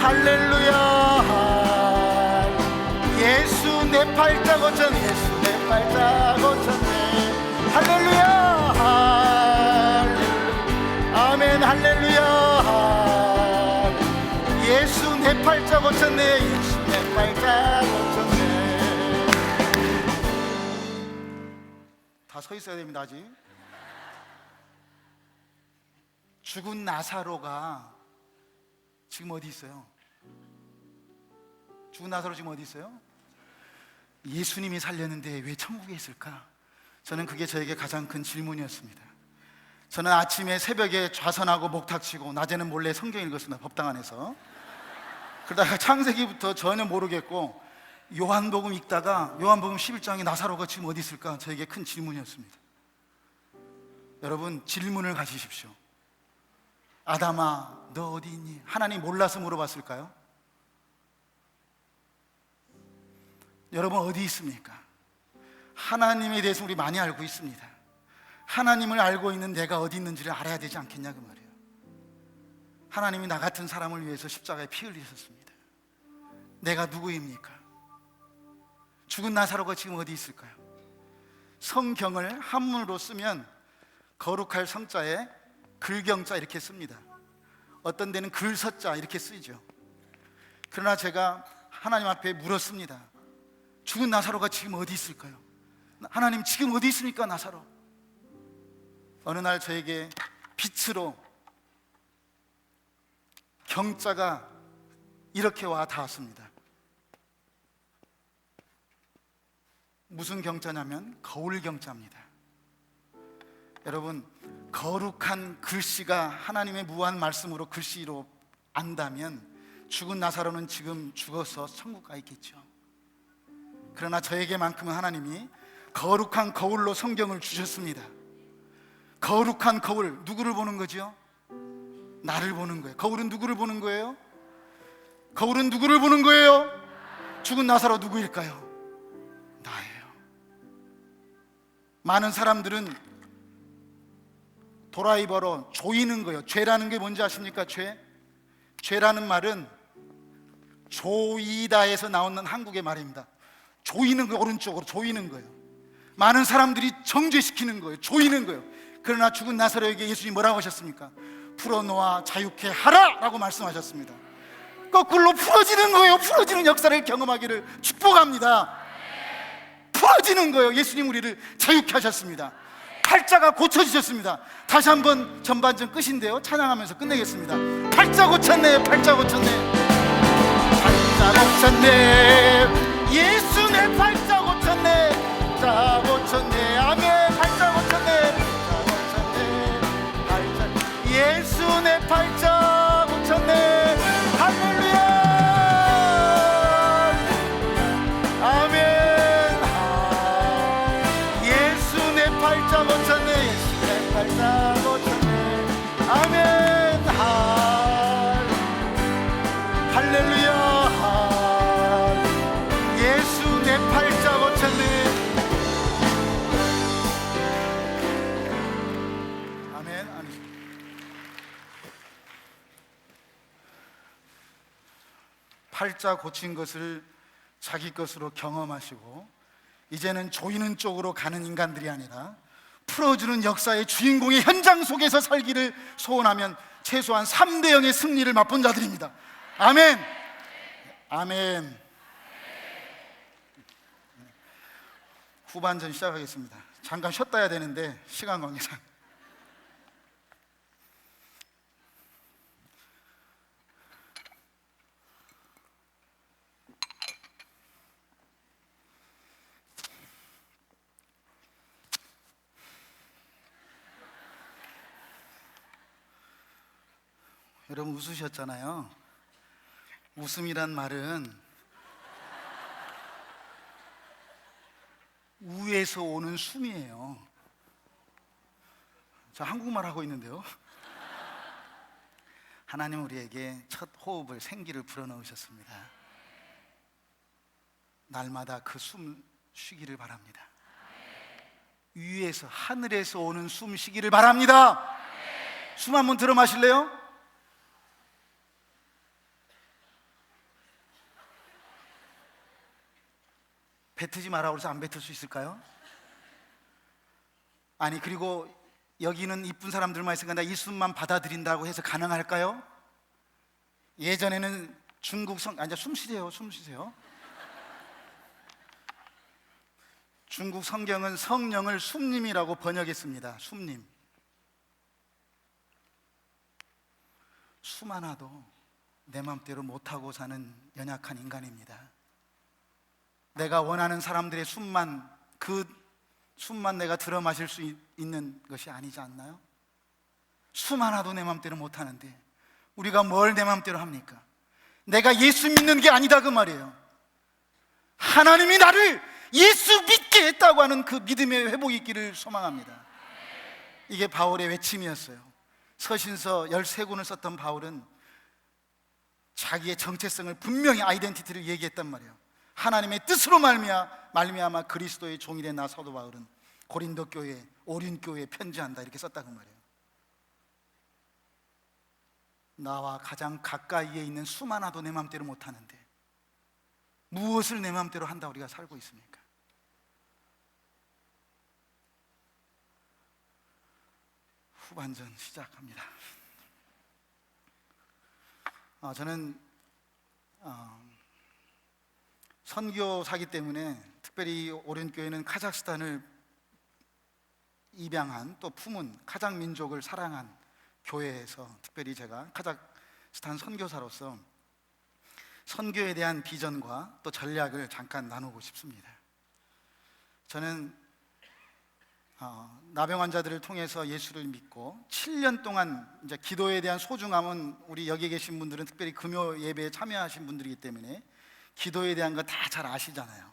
할렐루야. 예수 내 팔자 고쳤네 예수 내 팔자 고쳤네. 할렐루야 할렐루야 아멘. 할렐루야. 예수 내 팔자 고쳤네 예수 내 팔자 고쳤네. 다 서 있어야 됩니다. 아직. 죽은 나사로가 지금 어디 있어요? 죽은 나사로 지금 어디 있어요? 예수님이 살렸는데 왜 천국에 있을까? 저는 그게 저에게 가장 큰 질문이었습니다. 저는 아침에 새벽에 좌선하고 목탁치고 낮에는 몰래 성경 읽었습니다. 법당 안에서. 그러다가 창세기부터 전혀 모르겠고 요한복음 읽다가 요한복음 11장에 나사로가 지금 어디 있을까? 저에게 큰 질문이었습니다. 여러분, 질문을 가지십시오. 아담아 너 어디 있니? 하나님 몰라서 물어봤을까요? 여러분 어디 있습니까? 하나님에 대해서 우리 많이 알고 있습니다. 하나님을 알고 있는 내가 어디 있는지를 알아야 되지 않겠냐 그 말이에요. 하나님이 나 같은 사람을 위해서 십자가에 피 흘리셨습니다. 내가 누구입니까? 죽은 나사로가 지금 어디 있을까요? 성경을 한문으로 쓰면 거룩할 성자에 글경자 이렇게 씁니다. 어떤 데는 글서자 이렇게 쓰이죠. 그러나 제가 하나님 앞에 물었습니다. 죽은 나사로가 지금 어디 있을까요? 하나님 지금 어디 있습니까 나사로? 어느 날 저에게 빛으로 경자가 이렇게 와 닿았습니다. 무슨 경자냐면 거울 경자입니다. 여러분, 거룩한 글씨가 하나님의 무한 말씀으로 글씨로 안다면 죽은 나사로는 지금 죽어서 천국 가 있겠죠. 그러나 저에게만큼은 하나님이 거룩한 거울로 성경을 주셨습니다. 거룩한 거울, 누구를 보는 거죠? 나를 보는 거예요. 거울은 누구를 보는 거예요? 거울은 누구를 보는 거예요? 죽은 나사로 누구일까요? 나예요. 많은 사람들은 도라이버로 조이는 거예요. 죄라는 게 뭔지 아십니까? 죄라는 말은 조이다에서 나오는 한국의 말입니다. 조이는 거예요. 오른쪽으로 조이는 거예요. 많은 사람들이 정죄시키는 거예요. 조이는 거예요. 그러나 죽은 나사로에게 예수님이 뭐라고 하셨습니까? 풀어놓아 자유케 하라! 라고 말씀하셨습니다. 거꾸로 풀어지는 거예요. 풀어지는 역사를 경험하기를 축복합니다. 풀어지는 거예요. 예수님 우리를 자유케 하셨습니다. 팔자가 고쳐지셨습니다. 다시 한번 전반전 끝인데요, 찬양하면서 끝내겠습니다. 팔자 고쳤네 팔자 고쳤네 팔자 고쳤네 예수 내 팔자 고쳤네 팔자 고쳤네 아멘. 팔자 고쳤네 팔자 고쳤네 팔자 예수 내 팔자 고쳤네 할렐루야 아멘. 예수 내 팔자 고쳤네 예수 내 팔자 고쳤네 아멘. 할렐루야 예수 내 팔자 고쳤네 아멘. 팔자 고친 것을 자기 것으로 경험하시고 이제는 조이는 쪽으로 가는 인간들이 아니라 풀어주는 역사의 주인공의 현장 속에서 살기를 소원하면 최소한 3대 0의 승리를 맛본 자들입니다. 아멘. 아멘. 후반전 시작하겠습니다. 잠깐 쉬었다 해야 되는데 시간 관계상 여러분 웃으셨잖아요. 웃음이란 말은 우에서 오는 숨이에요. 저 한국말 하고 있는데요. 하나님 우리에게 첫 호흡을, 생기를 불어넣으셨습니다. 날마다 그 숨 쉬기를 바랍니다. 위에서, 하늘에서 오는 숨 쉬기를 바랍니다. 숨 한번 들어 마실래요? 뱉지 마라고 해서 안 뱉을 수 있을까요? 아니, 그리고 여기는 이쁜 사람들만 있으니까 나 이 숨만 받아들인다고 해서 가능할까요? 예전에는 중국 숨 쉬세요, 숨 쉬세요. 중국 성경은 성령을 숨님이라고 번역했습니다. 숨님. 숨 하나도 내 맘대로 못하고 사는 연약한 인간입니다. 내가 원하는 사람들의 숨만, 그 숨만 내가 들어 마실 수 있는 것이 아니지 않나요? 숨 하나도 내 맘대로 못하는데 우리가 뭘 내 맘대로 합니까? 내가 예수 믿는 게 아니다 그 말이에요. 하나님이 나를 예수 믿게 했다고 하는 그 믿음의 회복이 있기를 소망합니다. 이게 바울의 외침이었어요. 서신서 13권을 썼던 바울은 자기의 정체성을 분명히, 아이덴티티를 얘기했단 말이에요. 하나님의 뜻으로 말미암아 그리스도의 종이 된 나 사도 바울은 고린도 교회, 오륜 교회에 편지한다 이렇게 썼다고 말이에요. 나와 가장 가까이에 있는 숨 하나도 내 맘대로 못하는데 무엇을 내 맘대로 한다 우리가 살고 있습니까? 후반전 시작합니다. 저는 선교사기 때문에 특별히 오륜교회는 카자흐스탄을 입양한, 또 품은 카자흐 민족을 사랑한 교회에서 특별히 제가 카자흐스탄 선교사로서 선교에 대한 비전과 또 전략을 잠깐 나누고 싶습니다. 저는 나병 환자들을 통해서 예수를 믿고 7년 동안 이제 기도에 대한 소중함은 우리 여기 계신 분들은 특별히 금요 예배에 참여하신 분들이기 때문에 기도에 대한 거 다 잘 아시잖아요.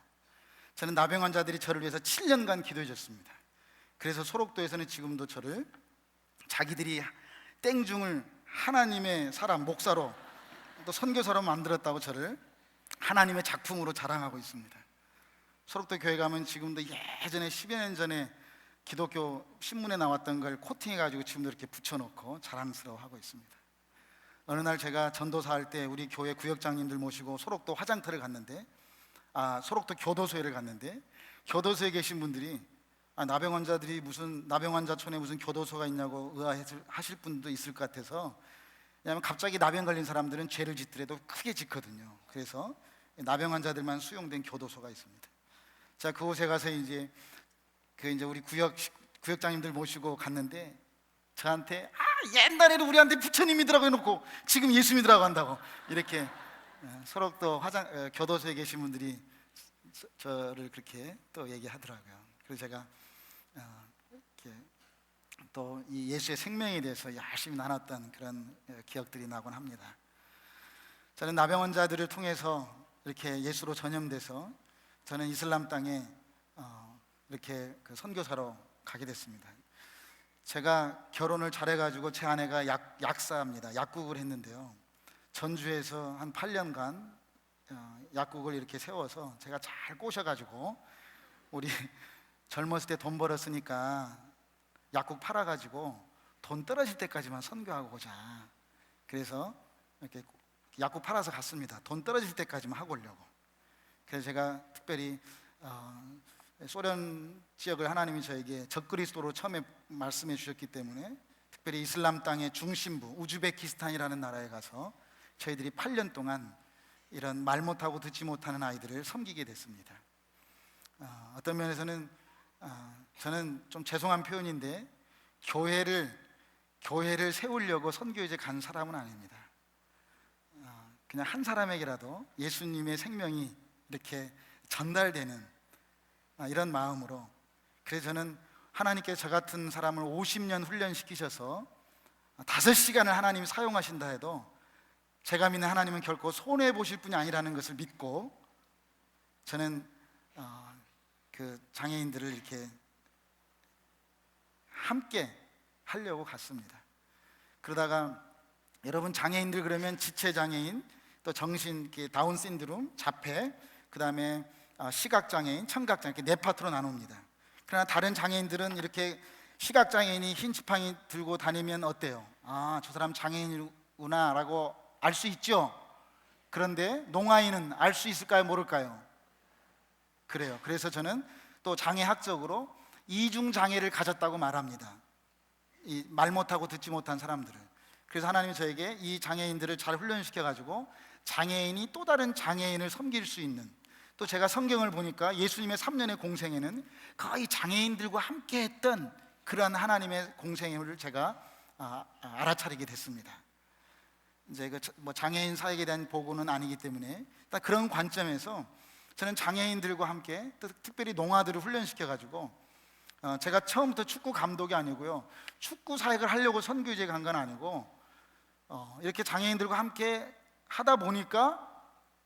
저는 나병 환자들이 저를 위해서 7년간 기도해 줬습니다. 그래서 소록도에서는 지금도 저를 자기들이 땡중을 하나님의 사람, 목사로 또 선교사로 만들었다고 저를 하나님의 작품으로 자랑하고 있습니다. 소록도 교회 가면 지금도 예전에 10여 년 전에 기독교 신문에 나왔던 걸 코팅해가지고 지금도 이렇게 붙여놓고 자랑스러워하고 있습니다. 어느 날 제가 전도사 할 때 우리 교회 구역장님들 모시고 소록도 화장터를 갔는데, 소록도 교도소를 갔는데, 교도소에 계신 분들이 나병 환자들이 무슨 나병 환자촌에 무슨 교도소가 있냐고 의아하실 분도 있을 것 같아서, 왜냐하면 갑자기 나병 걸린 사람들은 죄를 짓더라도 크게 짓거든요. 그래서 나병 환자들만 수용된 교도소가 있습니다. 자, 그곳에 가서 이제 우리 구역장님들 모시고 갔는데 저한테 옛날에는 우리한테 부처님 믿으라고 해놓고 지금 예수 믿으라고 한다고, 이렇게 소록도 교도소에 계신 분들이 저를 그렇게 또 얘기하더라고요. 그래서 제가 이렇게 또 이 예수의 생명에 대해서 열심히 나눴던 그런 기억들이 나곤 합니다. 저는 나병 환자들을 통해서 이렇게 예수로 전염돼서 저는 이슬람 땅에 이렇게 그 선교사로 가게 됐습니다. 제가 결혼을 잘해가지고 제 아내가 약사입니다. 약국을 했는데요, 전주에서 한 8년간 약국을 이렇게 세워서 제가 잘 꼬셔가지고, 우리 젊었을 때 돈 벌었으니까 약국 팔아가지고 돈 떨어질 때까지만 선교하고 오자. 그래서 이렇게 약국 팔아서 갔습니다. 돈 떨어질 때까지만 하고 오려고. 그래서 제가 특별히 소련 지역을 하나님이 저에게 적그리스도로 처음에 말씀해 주셨기 때문에 특별히 이슬람 땅의 중심부 우즈베키스탄이라는 나라에 가서 저희들이 8년 동안 이런 말 못하고 듣지 못하는 아이들을 섬기게 됐습니다. 어떤 면에서는 저는 좀 죄송한 표현인데 교회를 세우려고 선교지에 간 사람은 아닙니다. 그냥 한 사람에게라도 예수님의 생명이 이렇게 전달되는 이런 마음으로, 그래서 저는 하나님께 저 같은 사람을 50년 훈련시키셔서 5시간을 하나님이 사용하신다 해도 제가 믿는 하나님은 결코 손해보실 분이 아니라는 것을 믿고 저는 그 장애인들을 이렇게 함께 하려고 갔습니다. 그러다가 여러분, 장애인들 그러면 지체장애인, 또 정신 다운 신드롬, 자폐, 그 다음에 시각장애인, 청각장애인, 이렇게 4파트로 나눕니다. 그러나 다른 장애인들은 이렇게 시각장애인이 흰 지팡이 들고 다니면 어때요? 아, 저 사람 장애인이구나 라고 알 수 있죠. 그런데 농아인은 알 수 있을까요, 모를까요? 그래요. 그래서 저는 또 장애학적으로 이중장애를 가졌다고 말합니다. 이 말 못하고 듣지 못한 사람들을. 그래서 하나님이 저에게 이 장애인들을 잘 훈련시켜 가지고 장애인이 또 다른 장애인을 섬길 수 있는, 또 제가 성경을 보니까 예수님의 3년의 공생애는 거의 장애인들과 함께 했던 그러한 하나님의 공생애를 제가 알아차리게 됐습니다. 이제 뭐 장애인 사역에 대한 보고는 아니기 때문에 딱 그런 관점에서 저는 장애인들과 함께, 또 특별히 농아들을 훈련시켜 가지고 제가 처음부터 축구 감독이 아니고요, 축구 사역을 하려고 선교지에 간 건 아니고 이렇게 장애인들과 함께 하다 보니까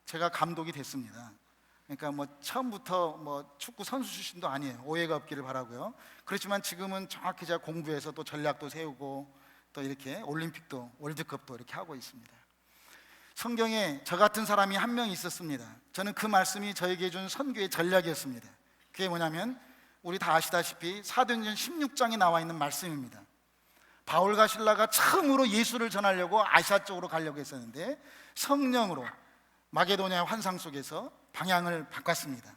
제가 감독이 됐습니다. 그러니까 뭐 처음부터 뭐 축구 선수 출신도 아니에요. 오해가 없기를 바라고요. 그렇지만 지금은 정확히 제가 공부해서 또 전략도 세우고 또 이렇게 올림픽도 월드컵도 이렇게 하고 있습니다. 성경에 저 같은 사람이 한 명 있었습니다. 저는 그 말씀이 저에게 준 선교의 전략이었습니다. 그게 뭐냐면 우리 다 아시다시피 사도행전 16장에 나와 있는 말씀입니다. 바울과 실라가 처음으로 예수를 전하려고 아시아 쪽으로 가려고 했었는데 성령으로 마게도냐 환상 속에서 방향을 바꿨습니다.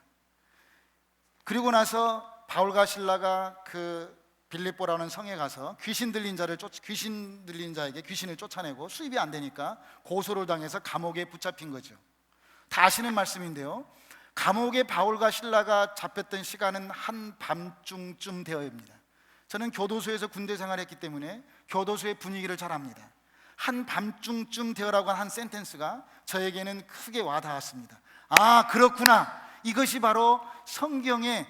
그리고 나서 바울과 실라가 그 빌립보라는 성에 가서 귀신 들린 자에게 귀신을 쫓아내고 수입이 안 되니까 고소를 당해서 감옥에 붙잡힌 거죠. 다 아시는 말씀인데요, 감옥에 바울과 실라가 잡혔던 시간은 한밤중쯤 되어입니다. 저는 교도소에서 군대 생활했기 때문에 교도소의 분위기를 잘 압니다. 한밤중쯤 되어라고 한 센텐스가 저에게는 크게 와닿았습니다. 아, 그렇구나, 이것이 바로 성경에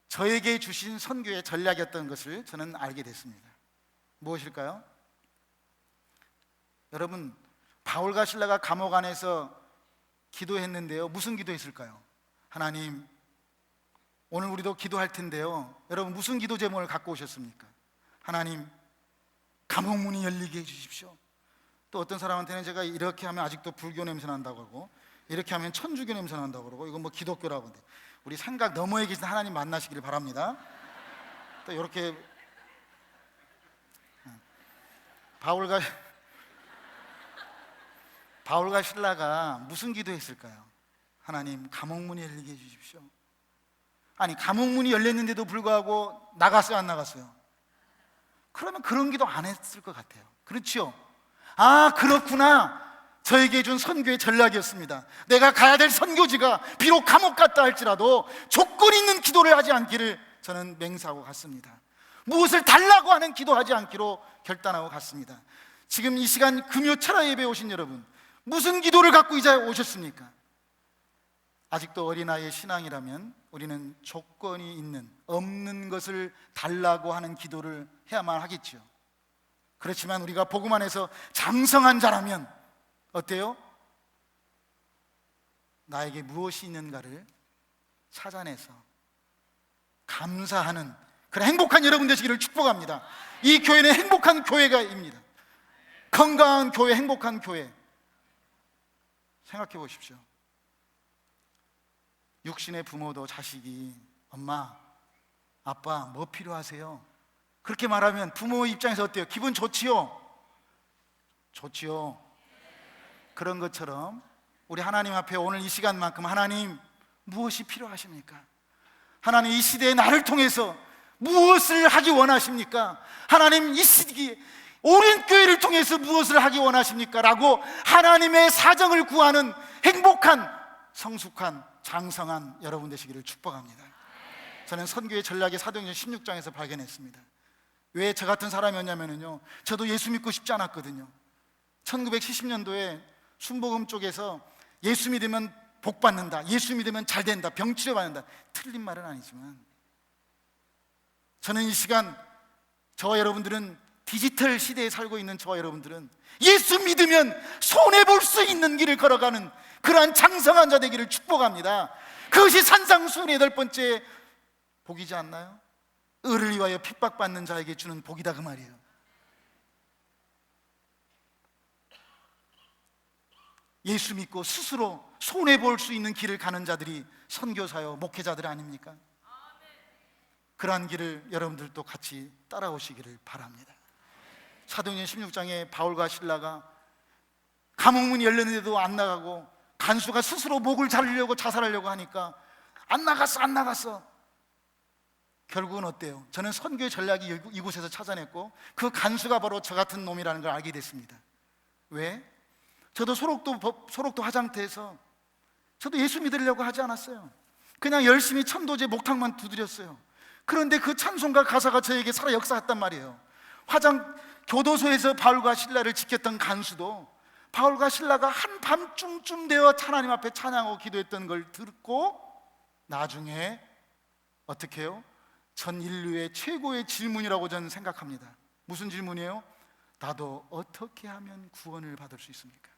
저에게 주신 선교의 전략이었던 것을 저는 알게 됐습니다. 무엇일까요? 여러분, 바울과 실라가 감옥 안에서 기도했는데요, 무슨 기도했을까요? 하나님, 오늘 우리도 기도할 텐데요, 여러분 무슨 기도 제목을 갖고 오셨습니까? 하나님, 감옥 문이 열리게 해주십시오. 또 어떤 사람한테는 제가 이렇게 하면 아직도 불교 냄새 난다고 하고, 이렇게 하면 천주교 냄새 난다고 그러고, 이건 뭐 기독교라고 하는데, 우리 생각 너머에 계신 하나님 만나시기를 바랍니다. 또 이렇게 바울과 실라가 무슨 기도했을까요? 하나님, 감옥문이 열리게 해주십시오. 아니, 감옥문이 열렸는데도 불구하고 나갔어요, 안 나갔어요? 그러면 그런 기도 안 했을 것 같아요. 그렇죠? 아, 그렇구나, 저에게 준 선교의 전략이었습니다. 내가 가야 될 선교지가 비록 감옥 같다 할지라도 조건 있는 기도를 하지 않기를 저는 맹세하고 갔습니다. 무엇을 달라고 하는 기도하지 않기로 결단하고 갔습니다. 지금 이 시간 금요 철야 예배에 오신 여러분, 무슨 기도를 갖고 이 자리에 오셨습니까? 아직도 어린아이의 신앙이라면 우리는 조건이 있는, 없는 것을 달라고 하는 기도를 해야만 하겠죠. 그렇지만 우리가 복음 안에서 장성한 자라면 어때요? 나에게 무엇이 있는가를 찾아내서 감사하는 그런 행복한 여러분 되시기를 축복합니다. 이 교회는 행복한 교회가입니다. 건강한 교회, 행복한 교회. 생각해 보십시오. 육신의 부모도 자식이 엄마, 아빠 뭐 필요하세요? 그렇게 말하면 부모 입장에서 어때요? 기분 좋지요? 좋지요. 그런 것처럼 우리 하나님 앞에 오늘 이 시간만큼 하나님, 무엇이 필요하십니까? 하나님, 이 시대에 나를 통해서 무엇을 하기 원하십니까? 하나님, 이 시기에 오랜 교회를 통해서 무엇을 하기 원하십니까? 라고 하나님의 사정을 구하는 행복한, 성숙한, 장성한 여러분 되시기를 축복합니다. 저는 선교의 전략의 사도행전 16장에서 발견했습니다. 왜 저 같은 사람이었냐면요, 저도 예수 믿고 싶지 않았거든요. 1970년도에 순복음 쪽에서 예수 믿으면 복 받는다, 예수 믿으면 잘 된다, 병 치료 받는다. 틀린 말은 아니지만 저는 이 시간, 저와 여러분들은 디지털 시대에 살고 있는 저와 여러분들은 예수 믿으면 손해볼 수 있는 길을 걸어가는 그러한 장성한 자 되기를 축복합니다. 그것이 산상수훈의 8번째 복이지 않나요? 의를 위하여 핍박받는 자에게 주는 복이다, 그 말이에요. 예수 믿고 스스로 손해볼 수 있는 길을 가는 자들이 선교사요 목회자들 아닙니까? 그러한 길을 여러분들도 같이 따라오시기를 바랍니다. 사도행전 16장에 바울과 실라가 감옥문이 열렸는데도 안 나가고 간수가 스스로 목을 자르려고 자살하려고 하니까 안 나갔어. 결국은 어때요? 저는 선교의 전략이 이곳에서 찾아냈고 그 간수가 바로 저 같은 놈이라는 걸 알게 됐습니다. 왜? 저도 소록도 화장터에서 저도 예수 믿으려고 하지 않았어요. 그냥 열심히 천도제 목탁만 두드렸어요. 그런데 그 찬송가 가사가 저에게 살아 역사했단 말이에요. 교도소에서 바울과 실라를 지켰던 간수도 바울과 실라가 한밤중쯤 되어 하나님 앞에 찬양하고 기도했던 걸 듣고 나중에 어떻게 해요? 전 인류의 최고의 질문이라고 저는 생각합니다. 무슨 질문이에요? 나도 어떻게 하면 구원을 받을 수 있습니까?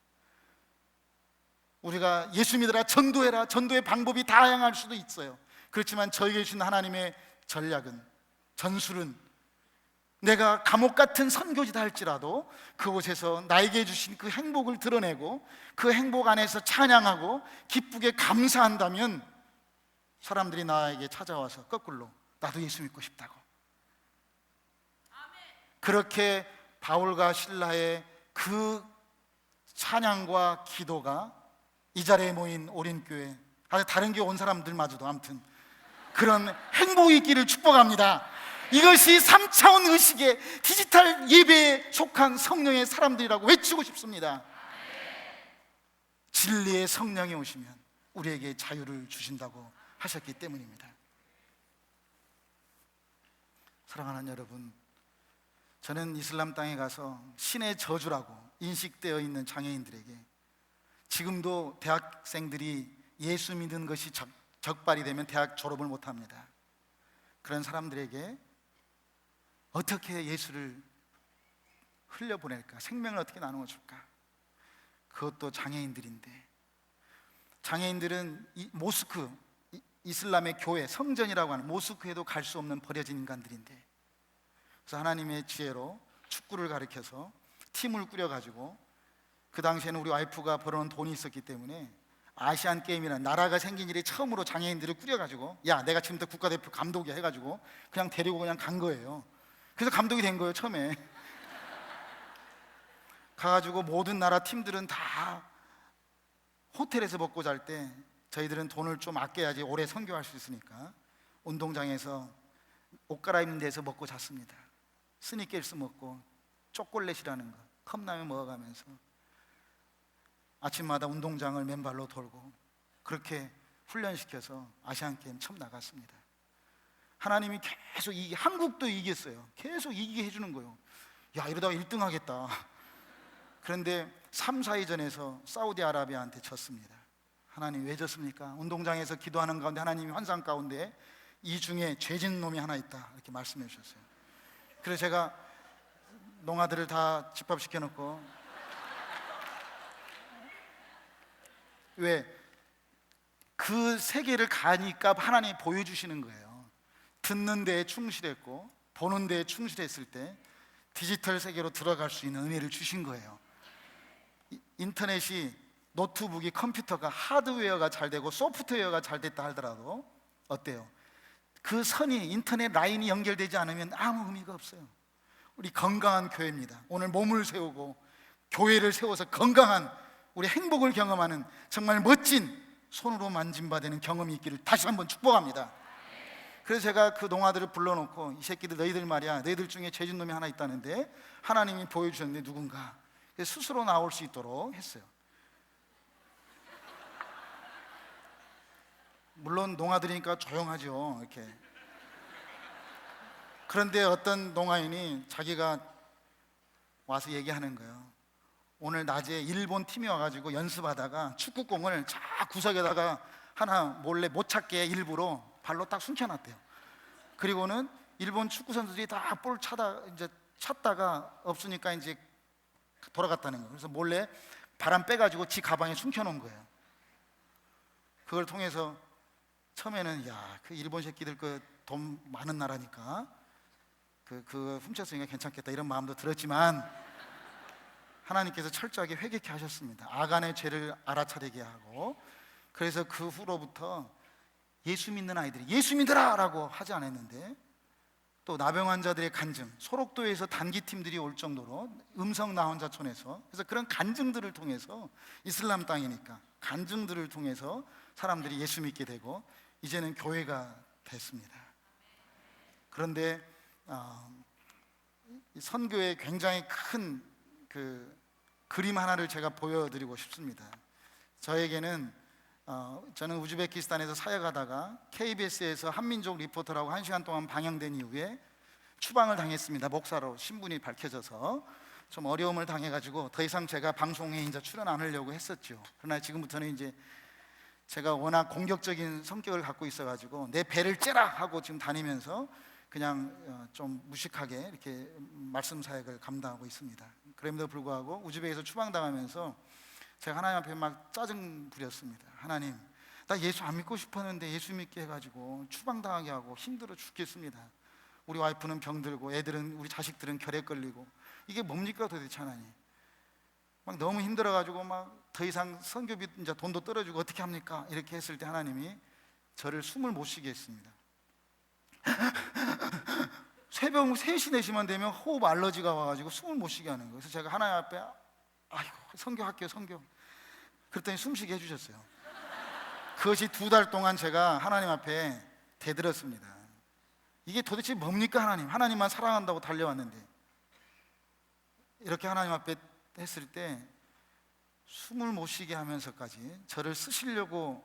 우리가 예수 믿으라, 전도해라, 전도의 방법이 다양할 수도 있어요. 그렇지만 저에게 주신 하나님의 전략은, 전술은 내가 감옥 같은 선교지다 할지라도 그곳에서 나에게 주신 그 행복을 드러내고 그 행복 안에서 찬양하고 기쁘게 감사한다면 사람들이 나에게 찾아와서 거꾸로 나도 예수 믿고 싶다고. 그렇게 바울과 실라의 그 찬양과 기도가 이 자리에 모인 오린교회, 아주 다른 교회 온 사람들마저도 아무튼 그런 행복이 있기를 축복합니다. 이것이 3차원 의식의 디지털 예배에 속한 성령의 사람들이라고 외치고 싶습니다. 진리의 성령이 오시면 우리에게 자유를 주신다고 하셨기 때문입니다. 사랑하는 여러분, 저는 이슬람 땅에 가서 신의 저주라고 인식되어 있는 장애인들에게 지금도 대학생들이 예수 믿는 것이 적발이 되면 대학 졸업을 못합니다. 그런 사람들에게 어떻게 예수를 흘려보낼까? 생명을 어떻게 나누어 줄까? 그것도 장애인들인데, 장애인들은 모스크, 이슬람의 교회, 성전이라고 하는 모스크에도 갈 수 없는 버려진 인간들인데, 그래서 하나님의 지혜로 축구를 가르쳐서 팀을 꾸려가지고, 그 당시에는 우리 와이프가 벌어놓은 돈이 있었기 때문에 아시안 게임이라는 나라가 생긴 일에 처음으로 장애인들을 꾸려가지고, 야, 내가 지금부터 국가대표 감독이야 해가지고 그냥 데리고 그냥 간 거예요. 그래서 감독이 된 거예요. 처음에 가가지고 모든 나라 팀들은 다 호텔에서 먹고 잘 때 저희들은 돈을 좀 아껴야지 오래 선교할 수 있으니까 운동장에서 옷 갈아입는 데서 먹고 잤습니다. 스니커스 먹고 초콜릿이라는 거 컵라면 먹어가면서 아침마다 운동장을 맨발로 돌고 그렇게 훈련시켜서 아시안게임 처음 나갔습니다. 하나님이 계속 한국도 이겼어요. 계속 이기게 해주는 거예요. 야, 이러다가 1등 하겠다. 그런데 3, 4위전에서 사우디아라비아한테 졌습니다. 하나님 왜 졌습니까? 운동장에서 기도하는 가운데 하나님이 환상 가운데 이 중에 죄진 놈이 하나 있다 이렇게 말씀해 주셨어요. 그래서 제가 농아들을 다 집합시켜 놓고, 왜? 그 세계를 가니까 하나님이 보여주시는 거예요. 듣는 데에 충실했고 보는 데에 충실했을 때 디지털 세계로 들어갈 수 있는 은혜를 주신 거예요. 인터넷이, 노트북이, 컴퓨터가 하드웨어가 잘 되고 소프트웨어가 잘 됐다 하더라도 어때요? 그 선이, 인터넷 라인이 연결되지 않으면 아무 의미가 없어요. 우리 건강한 교회입니다. 오늘 몸을 세우고 교회를 세워서 건강한 우리 행복을 경험하는 정말 멋진 손으로 만짐받는 경험이 있기를 다시 한번 축복합니다. 그래서 제가 그 농아들을 불러놓고, 이 새끼들 너희들 말이야, 너희들 중에 죄진 놈이 하나 있다는데 하나님이 보여주셨는데 누군가, 그래서 스스로 나올 수 있도록 했어요. 물론 농아들이니까 조용하죠 이렇게. 그런데 어떤 농아인이 자기가 와서 얘기하는 거예요. 오늘 낮에 일본 팀이 와가지고 연습하다가 축구공을 쫙 구석에다가 하나 몰래 못 찾게 일부러 발로 딱 숨겨놨대요. 그리고는 일본 축구 선수들이 다 볼 차다 이제 찾다가 없으니까 이제 돌아갔다는 거예요. 그래서 몰래 바람 빼가지고 지 가방에 숨겨놓은 거예요. 그걸 통해서 처음에는 야, 그 일본 새끼들 그 돈 많은 나라니까 그 훔쳤으니까 괜찮겠다 이런 마음도 들었지만 하나님께서 철저하게 회개케 하셨습니다. 아간의 죄를 알아차리게 하고, 그래서 그 후로부터 예수 믿는 아이들이 예수 믿으라 라고 하지 않았는데, 또 나병 환자들의 간증, 소록도에서 단기팀들이 올 정도로 음성 나혼자촌에서, 그래서 그런 간증들을 통해서, 이슬람 땅이니까 간증들을 통해서 사람들이 예수 믿게 되고 이제는 교회가 됐습니다. 그런데 선교에 굉장히 큰 그 그림 하나를 제가 보여드리고 싶습니다. 저에게는 저는 우즈베키스탄에서 사역하다가 KBS에서 한민족 리포터라고 1시간 동안 방영된 이후에 추방을 당했습니다. 목사로 신분이 밝혀져서 좀 어려움을 당해가지고 더 이상 제가 방송에 이제 출연 안 하려고 했었죠. 그러나 지금부터는 이제 제가 워낙 공격적인 성격을 갖고 있어가지고 내 배를 째라 하고 지금 다니면서 그냥 좀 무식하게 이렇게 말씀 사역을 감당하고 있습니다. 그럼에도 불구하고 우즈베에서 추방당하면서 제가 하나님 앞에 막 짜증 부렸습니다. 하나님, 나 예수 안 믿고 싶었는데 예수 믿게 해가지고 추방당하게 하고 힘들어 죽겠습니다. 우리 와이프는 병들고 애들은, 우리 자식들은 결핵 걸리고 이게 뭡니까 도대체 하나님. 막 너무 힘들어가지고 막 더 이상 선교비 이제 돈도 떨어지고 어떻게 합니까? 이렇게 했을 때 하나님이 저를 숨을 못 쉬게 했습니다. 새벽 3시, 4시만 되면 호흡 알러지가 와가지고 숨을 못 쉬게 하는 거예요. 그래서 제가 하나님 앞에 아이고 선교할게요 선교. 그랬더니 숨쉬게 해주셨어요. 그것이 2달 동안 제가 하나님 앞에 대들었습니다. 이게 도대체 뭡니까 하나님? 하나님만 사랑한다고 달려왔는데. 이렇게 하나님 앞에 했을 때 숨을 못 쉬게 하면서까지 저를 쓰시려고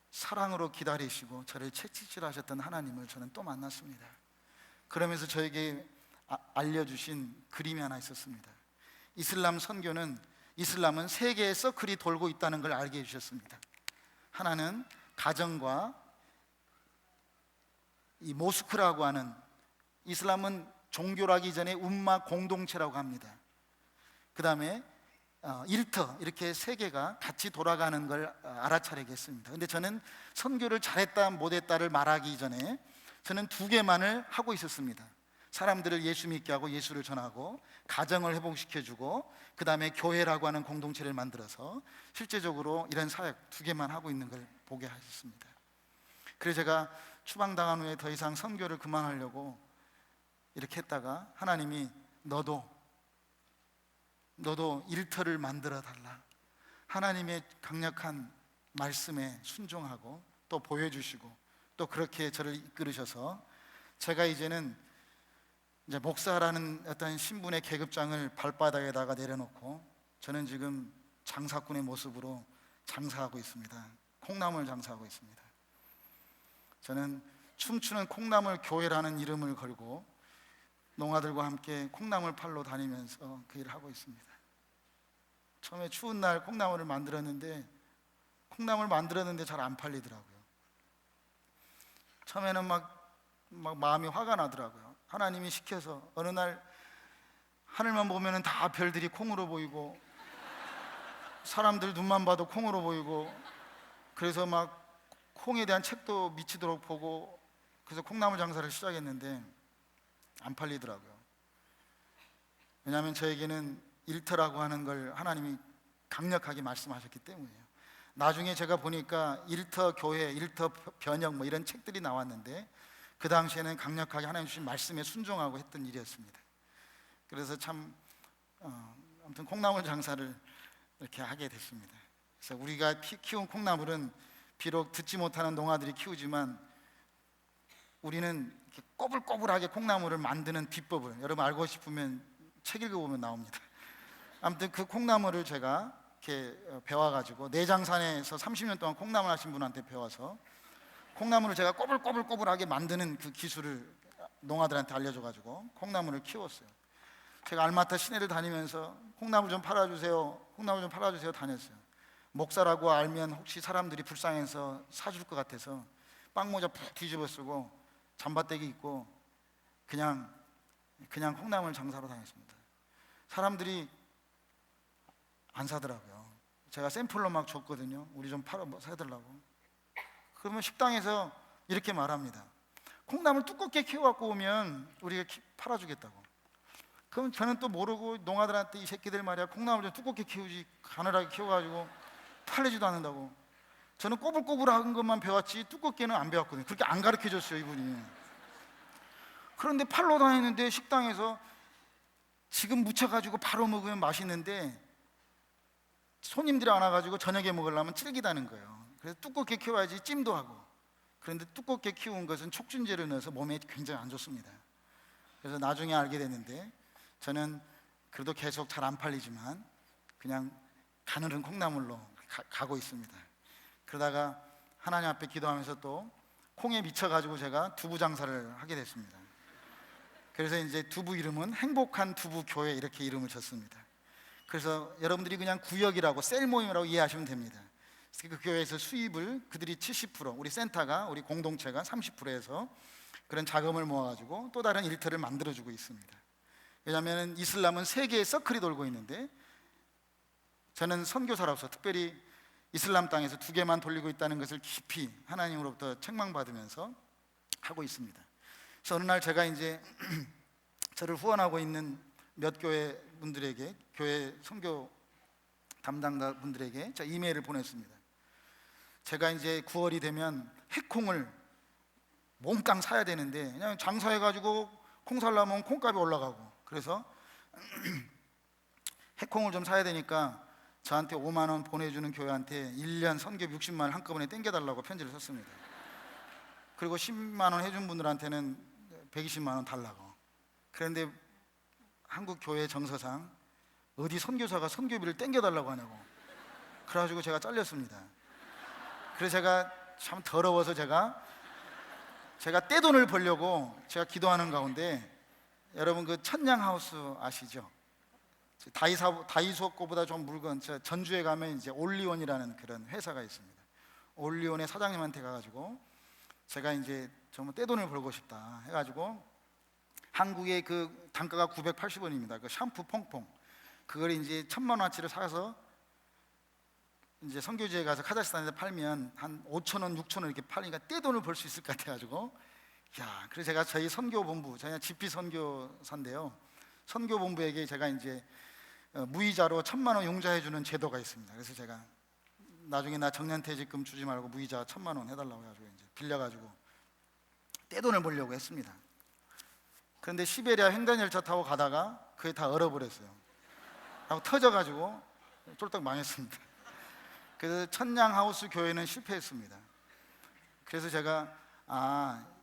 사랑으로 기다리시고 저를 채찍질하셨던 하나님을 저는 또 만났습니다. 그러면서 저에게 알려주신 그림이 하나 있었습니다. 이슬람 선교는, 이슬람은 세계의 서클이 돌고 있다는 걸 알게 해주셨습니다. 하나는 가정과 이 모스크라고 하는, 이슬람은 종교라기 전에 umma 공동체라고 합니다. 그 다음에 일터, 이렇게 세 개가 같이 돌아가는 걸 알아차리게 했습니다. 근데 저는 선교를 잘했다 못했다를 말하기 전에 저는 2개만을 하고 있었습니다. 사람들을 예수 믿게 하고 예수를 전하고 가정을 회복시켜주고 그 다음에 교회라고 하는 공동체를 만들어서 실제적으로 이런 사역 2개만 하고 있는 걸 보게 하셨습니다. 그래서 제가 추방당한 후에 더 이상 선교를 그만하려고 이렇게 했다가 하나님이 너도 일터를 만들어 달라, 하나님의 강력한 말씀에 순종하고 또 보여주시고 또 그렇게 저를 이끌으셔서 제가 이제는 이제 목사라는 어떤 신분의 계급장을 발바닥에다가 내려놓고 저는 지금 장사꾼의 모습으로 장사하고 있습니다. 콩나물 장사하고 있습니다. 저는 춤추는 콩나물 교회라는 이름을 걸고 농아들과 함께 콩나물 팔러 다니면서 그 일을 하고 있습니다. 처음에 추운 날 콩나물을 만들었는데 잘 안 팔리더라고요. 처음에는 막 마음이 화가 나더라고요. 하나님이 시켜서 어느 날 하늘만 보면은 다 별들이 콩으로 보이고 사람들 눈만 봐도 콩으로 보이고, 그래서 막 콩에 대한 책도 미치도록 보고, 그래서 콩나물 장사를 시작했는데 안 팔리더라고요. 왜냐하면 저에게는 일터라고 하는 걸 하나님이 강력하게 말씀하셨기 때문이에요. 나중에 제가 보니까 일터 교회, 일터 변역 뭐 이런 책들이 나왔는데 그 당시에는 강력하게 하나님 주신 말씀에 순종하고 했던 일이었습니다. 그래서 참 아무튼 콩나물 장사를 이렇게 하게 됐습니다. 그래서 우리가 키운 콩나물은 비록 듣지 못하는 농아들이 키우지만 우리는 이렇게 꼬불꼬불하게 콩나물을 만드는 비법을 여러분 알고 싶으면 책 읽어보면 나옵니다. 아무튼 그 콩나물을 제가 이렇게 배워가지고 내장산에서 30년 동안 콩나물 하신 분한테 배워서 콩나물을 제가 꼬불꼬불하게 만드는 그 기술을 농아들한테 알려줘가지고 콩나물을 키웠어요. 제가 알마타 시내를 다니면서 콩나물 좀 팔아주세요 다녔어요. 목사라고 알면 혹시 사람들이 불쌍해서 사줄 것 같아서 빵모자 푹 뒤집어 쓰고 잠바떼기 입고 그냥 그냥 콩나물 장사로 다녔습니다. 사람들이 안 사더라고요. 제가 샘플로 막 줬거든요. 우리 좀 팔아 사달라고. 그러면 식당에서 이렇게 말합니다. 콩나물 두껍게 키워갖고 오면 우리가 팔아주겠다고. 그럼 저는 또 모르고 농아들한테 이 새끼들 말이야 콩나물 좀 두껍게 키우지 가늘하게 키워가지고 팔리지도 않는다고. 저는 꼬불꼬불한 것만 배웠지 두껍게는 안 배웠거든요. 그렇게 안 가르쳐줬어요 이분이. 그런데 팔러 다니는데 식당에서 지금 무쳐가지고 바로 먹으면 맛있는데 손님들이 안 와가지고 저녁에 먹으려면 질기다는 거예요. 그래서 두껍게 키워야지 찜도 하고. 그런데 두껍게 키운 것은 촉진제를 넣어서 몸에 굉장히 안 좋습니다. 그래서 나중에 알게 됐는데 저는 그래도 계속 잘 안 팔리지만 그냥 가늘은 콩나물로 가고 있습니다. 그러다가 하나님 앞에 기도하면서 또 콩에 미쳐가지고 제가 두부 장사를 하게 됐습니다. 그래서 이제 두부 이름은 행복한 두부 교회 이렇게 이름을 졌습니다. 그래서 여러분들이 그냥 구역이라고 셀 모임이라고 이해하시면 됩니다. 그 교회에서 수입을 그들이 70%, 우리 센터가, 우리 공동체가 30%에서 그런 자금을 모아가지고 또 다른 일터를 만들어주고 있습니다. 왜냐하면 이슬람은 세계에 서클이 돌고 있는데 저는 선교사로서 특별히 이슬람 땅에서 2개만 돌리고 있다는 것을 깊이 하나님으로부터 책망받으면서 하고 있습니다. 그래서 어느 날 제가 이제 저를 후원하고 있는 몇 교회 분들에게, 교회 선교 담당자 분들에게 제가 이메일을 보냈습니다. 제가 이제 9월이 되면 해콩을 몸깡 사야 되는데 그냥 장사해가지고 콩 살려면 콩값이 올라가고, 그래서 해콩을 좀 사야 되니까 저한테 5만 원 보내주는 교회한테 1년 선교 60만 원 한꺼번에 땡겨달라고 편지를 썼습니다. 그리고 10만 원 해준 분들한테는 120만 원 달라고. 그런데 한국 교회 정서상 어디 선교사가 선교비를 땡겨달라고 하냐고. 그래가지고 제가 잘렸습니다. 그래서 제가 참 더러워서 제가 떼돈을 벌려고 제가 기도하는 가운데, 여러분 그 천냥하우스 아시죠? 다이소 거보다 좀 묽은, 전주에 가면 이제 올리온이라는 그런 회사가 있습니다. 올리온의 사장님한테 가가지고 제가 이제 정말 떼돈을 벌고 싶다 해가지고 한국의 그 단가가 980원입니다. 그 샴푸 퐁퐁, 그걸 이제 1000만 원어치를 사서 이제 선교지에 가서 카자흐스탄에서 팔면 한 5,000원, 6,000원 이렇게 팔니까 떼돈을 벌 수 있을 것 같아가지고, 야, 그래서 제가 저희 선교본부, 저희가 GP 선교사인데요, 선교본부에게 제가 이제 무이자로 1000만 원 융자해주는 제도가 있습니다. 그래서 제가 나중에 나 정년퇴직금 주지 말고 무이자 1000만 원 해달라고 해가지고 이제 빌려가지고 떼돈을 벌려고 했습니다. 그런데 시베리아 횡단열차 타고 가다가 그게 다 얼어버렸어요. 하고 터져가지고 쫄딱 망했습니다. 그래서 천냥하우스 교회는 실패했습니다. 그래서 제가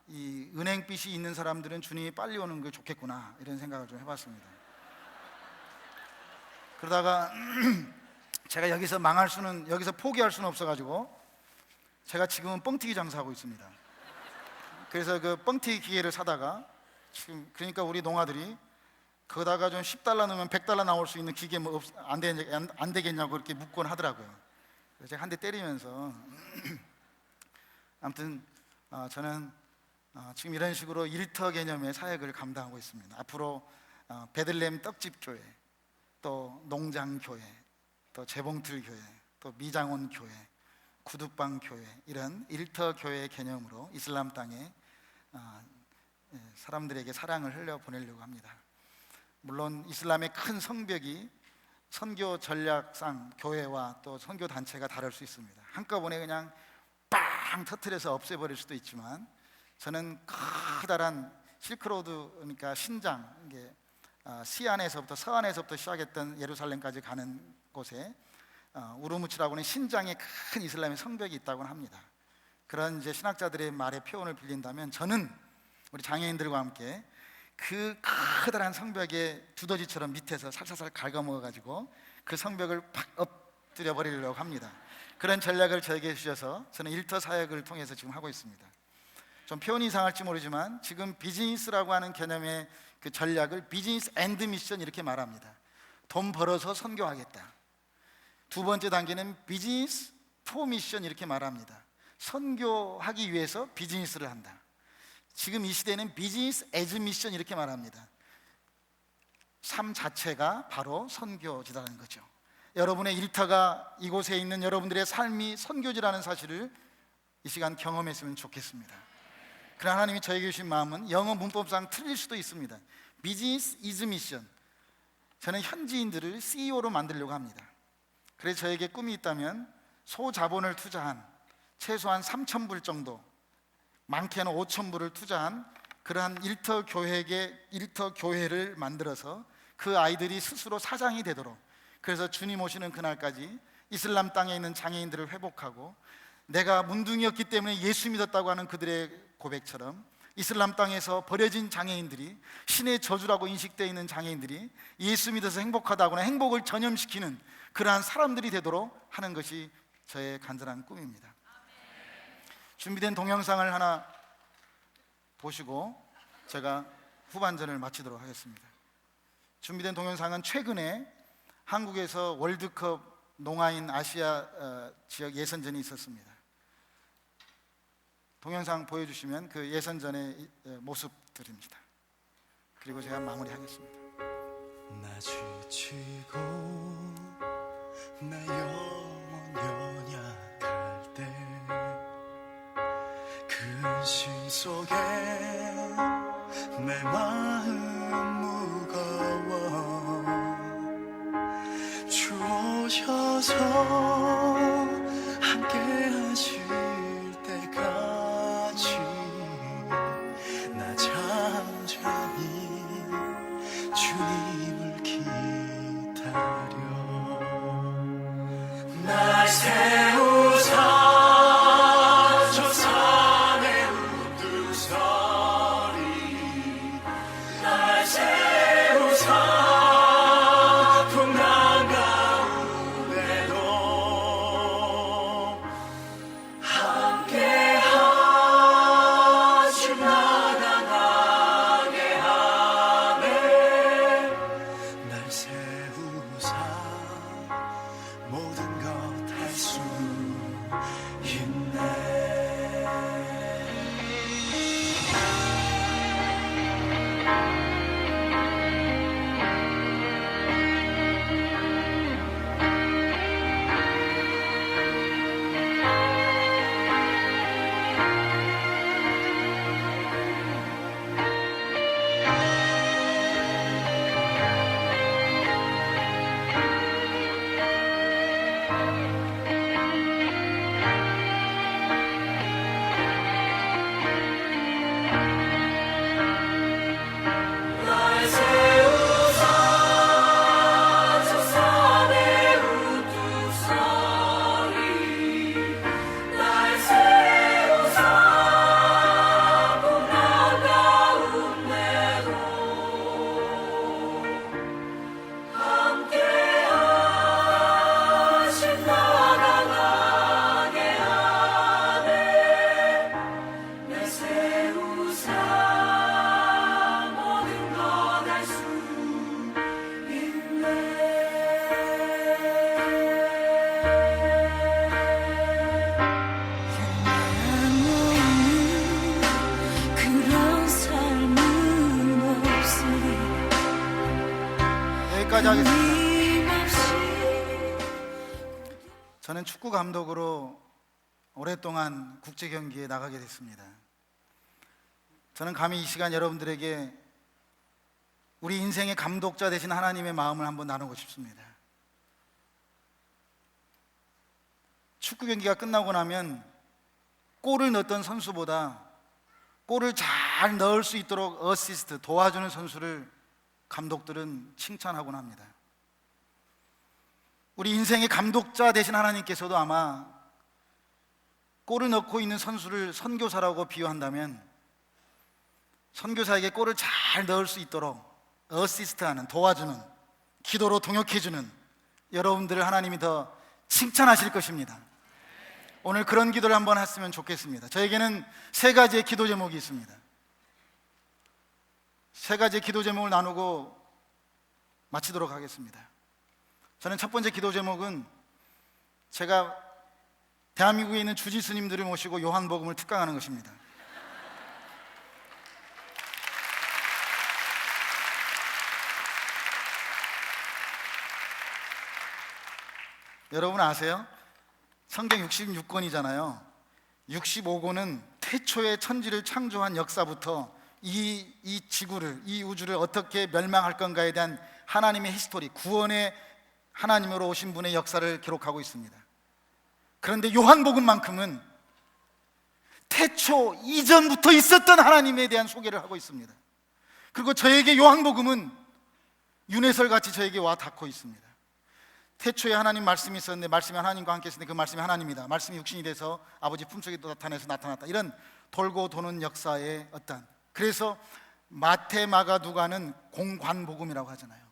이 은행빚이 있는 사람들은 주님이 빨리 오는 게 좋겠구나 이런 생각을 좀 해봤습니다. 그러다가 제가 여기서 포기할 수는 없어가지고 제가 지금은 뻥튀기 장사하고 있습니다. 그래서 그 뻥튀기 기계를 사다가 지금, 그러니까 우리 농아들이 거기다가 좀 10달러 넣으면 100달러 나올 수 있는 기계 뭐 안 되겠냐고 이렇게 묻곤 하더라고요. 그래서 제가 한 대 때리면서 아무튼 저는 지금 이런 식으로 일터 개념의 사역을 감당하고 있습니다. 앞으로 베들레헴 떡집 교회, 또 농장 교회, 또 재봉틀 교회, 또 미장원 교회, 구두방 교회, 이런 일터 교회 개념으로 이슬람 땅에 사람들에게 사랑을 흘려 보내려고 합니다. 물론 이슬람의 큰 성벽이 선교 전략상 교회와 또 선교 단체가 다를 수 있습니다. 한꺼번에 그냥 빵 터뜨려서 없애버릴 수도 있지만, 저는 커다란 실크로드, 그러니까 신장, 이게 시안에서부터 서안에서부터 시작했던 예루살렘까지 가는 곳에 우르무치라고 하는 신장의 큰 이슬람의 성벽이 있다고 합니다. 그런 이제 신학자들의 말의 표현을 빌린다면, 저는 우리 장애인들과 함께 그 커다란 성벽의 두더지처럼 밑에서 살살살 갉아먹어가지고 그 성벽을 팍 엎드려 버리려고 합니다. 그런 전략을 저에게 주셔서 저는 일터 사역을 통해서 지금 하고 있습니다. 좀 표현이 이상할지 모르지만 지금 비즈니스라고 하는 개념의 그 전략을 비즈니스 앤드 미션 이렇게 말합니다. 돈 벌어서 선교하겠다. 두 번째 단계는 비즈니스 포 미션 이렇게 말합니다. 선교하기 위해서 비즈니스를 한다. 지금 이 시대는 비즈니스 애즈 미션 이렇게 말합니다. 삶 자체가 바로 선교지라는 거죠. 여러분의 일터가, 이곳에 있는 여러분들의 삶이 선교지라는 사실을 이 시간 경험했으면 좋겠습니다. 그러나 하나님이 저에게 주신 마음은 영어 문법상 틀릴 수도 있습니다. Business is mission. 저는 현지인들을 CEO로 만들려고 합니다. 그래서 저에게 꿈이 있다면 소자본을 투자한 최소한 3,000불 정도, 많게는 5,000불을 투자한 그러한 일터 교회를 만들어서 그 아이들이 스스로 사장이 되도록, 그래서 주님 오시는 그날까지 이슬람 땅에 있는 장애인들을 회복하고, 내가 문둥이였기 때문에 예수 믿었다고 하는 그들의 고백처럼 이슬람 땅에서 버려진 장애인들이, 신의 저주라고 인식되어 있는 장애인들이 예수 믿어서 행복하다거나 행복을 전염시키는 그러한 사람들이 되도록 하는 것이 저의 간절한 꿈입니다. 준비된 동영상을 하나 보시고 제가 후반전을 마치도록 하겠습니다. 준비된 동영상은 최근에 한국에서 월드컵 농아인 아시아 지역 예선전이 있었습니다. 동영상 보여주시면 그 예선전의 모습들입니다. 그리고 제가 마무리하겠습니다. 나 지치고 내 영혼 연약할 때 근심 속에 내 마음 무거워 주 오셔서 함께 하실 때까지 나 잠잠히 주님을 기다려 날 세우사 저 산에 우두서리 날 세우사 풍랑 가운데도 함께 하시 나가게 하네 날 세우사 모든 것 할 수 있네 그런 삶은 없으리 여기까지 하겠습니다. 끊임없이 저는 축구 감독으로 오랫동안 국제 경기에 나가게 됐습니다. 저는 감히 이 시간 여러분들에게 우리 인생의 감독자 되신 하나님의 마음을 한번 나누고 싶습니다. 축구 경기가 끝나고 나면 골을 넣었던 선수보다 골을 잘 넣을 수 있도록 어시스트, 도와주는 선수를 감독들은 칭찬하곤 합니다. 우리 인생의 감독자 되신 하나님께서도 아마 골을 넣고 있는 선수를 선교사라고 비유한다면 선교사에게 골을 잘 넣을 수 있도록 어시스트하는, 도와주는, 기도로 동역해주는 여러분들을 하나님이 더 칭찬하실 것입니다. 오늘 그런 기도를 한번 했으면 좋겠습니다. 저에게는 세 가지의 기도 제목이 있습니다. 세 가지의 기도 제목을 나누고 마치도록 하겠습니다. 저는 첫 번째 기도 제목은 제가 대한민국에 있는 주지스님들을 모시고 요한복음을 특강하는 것입니다. 여러분 아세요? 성경 66권이잖아요. 65권은 태초에 천지를 창조한 역사부터 이 지구를, 이 우주를 어떻게 멸망할 건가에 대한 하나님의 히스토리, 구원의 하나님으로 오신 분의 역사를 기록하고 있습니다. 그런데 요한복음만큼은 태초 이전부터 있었던 하나님에 대한 소개를 하고 있습니다. 그리고 저에게 요한복음은 윤회설 같이 저에게 와 닿고 있습니다. 태초에 하나님 말씀이 있었는데 말씀이 하나님과 함께 있었는데 그 말씀이 하나님이다. 말씀이 육신이 돼서 아버지 품속에 또 나타내서 나타났다. 이런 돌고 도는 역사의 어떤, 그래서 마태, 마가, 누가는 공관복음이라고 하잖아요.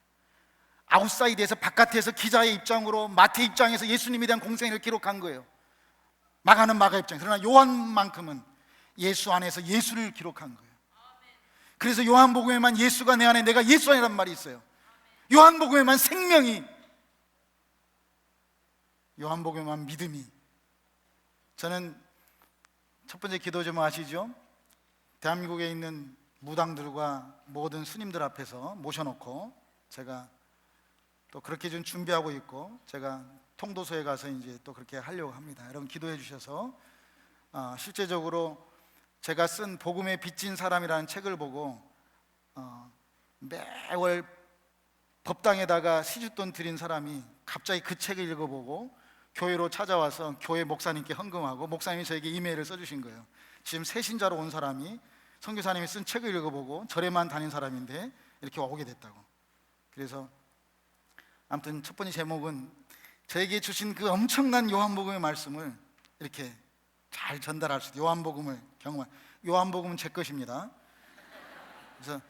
아웃사이드에서, 바깥에서 기자의 입장으로 마태 입장에서 예수님에 대한 공생애를 기록한 거예요. 마가는 마가 입장, 그러나 요한만큼은 예수 안에서 예수를 기록한 거예요. 그래서 요한복음에만 예수가 내 안에, 내가 예수 안이라는 말이 있어요. 요한복음에만 생명이, 요한복음에만 믿음이. 저는 첫 번째 기도 좀 아시죠? 대한민국에 있는 무당들과 모든 스님들 앞에서 모셔놓고 제가 또 그렇게 좀 준비하고 있고, 제가 통도소에 가서 이제 또 그렇게 하려고 합니다. 여러분 기도해 주셔서 실제적으로 제가 쓴 복음에 빚진 사람이라는 책을 보고 매월 법당에다가 시주돈 드린 사람이 갑자기 그 책을 읽어보고 교회로 찾아와서 교회 목사님께 헌금하고, 목사님이 저에게 이메일을 써주신 거예요. 지금 새신자로 온 사람이 선교사님이 쓴 책을 읽어보고 절에만 다닌 사람인데 이렇게 오게 됐다고. 그래서 아무튼 첫 번째 제목은 저에게 주신 그 엄청난 요한복음의 말씀을 이렇게 잘 전달할 수 있어요. 요한복음을 경험한, 요한복음은 제 것입니다. 그래서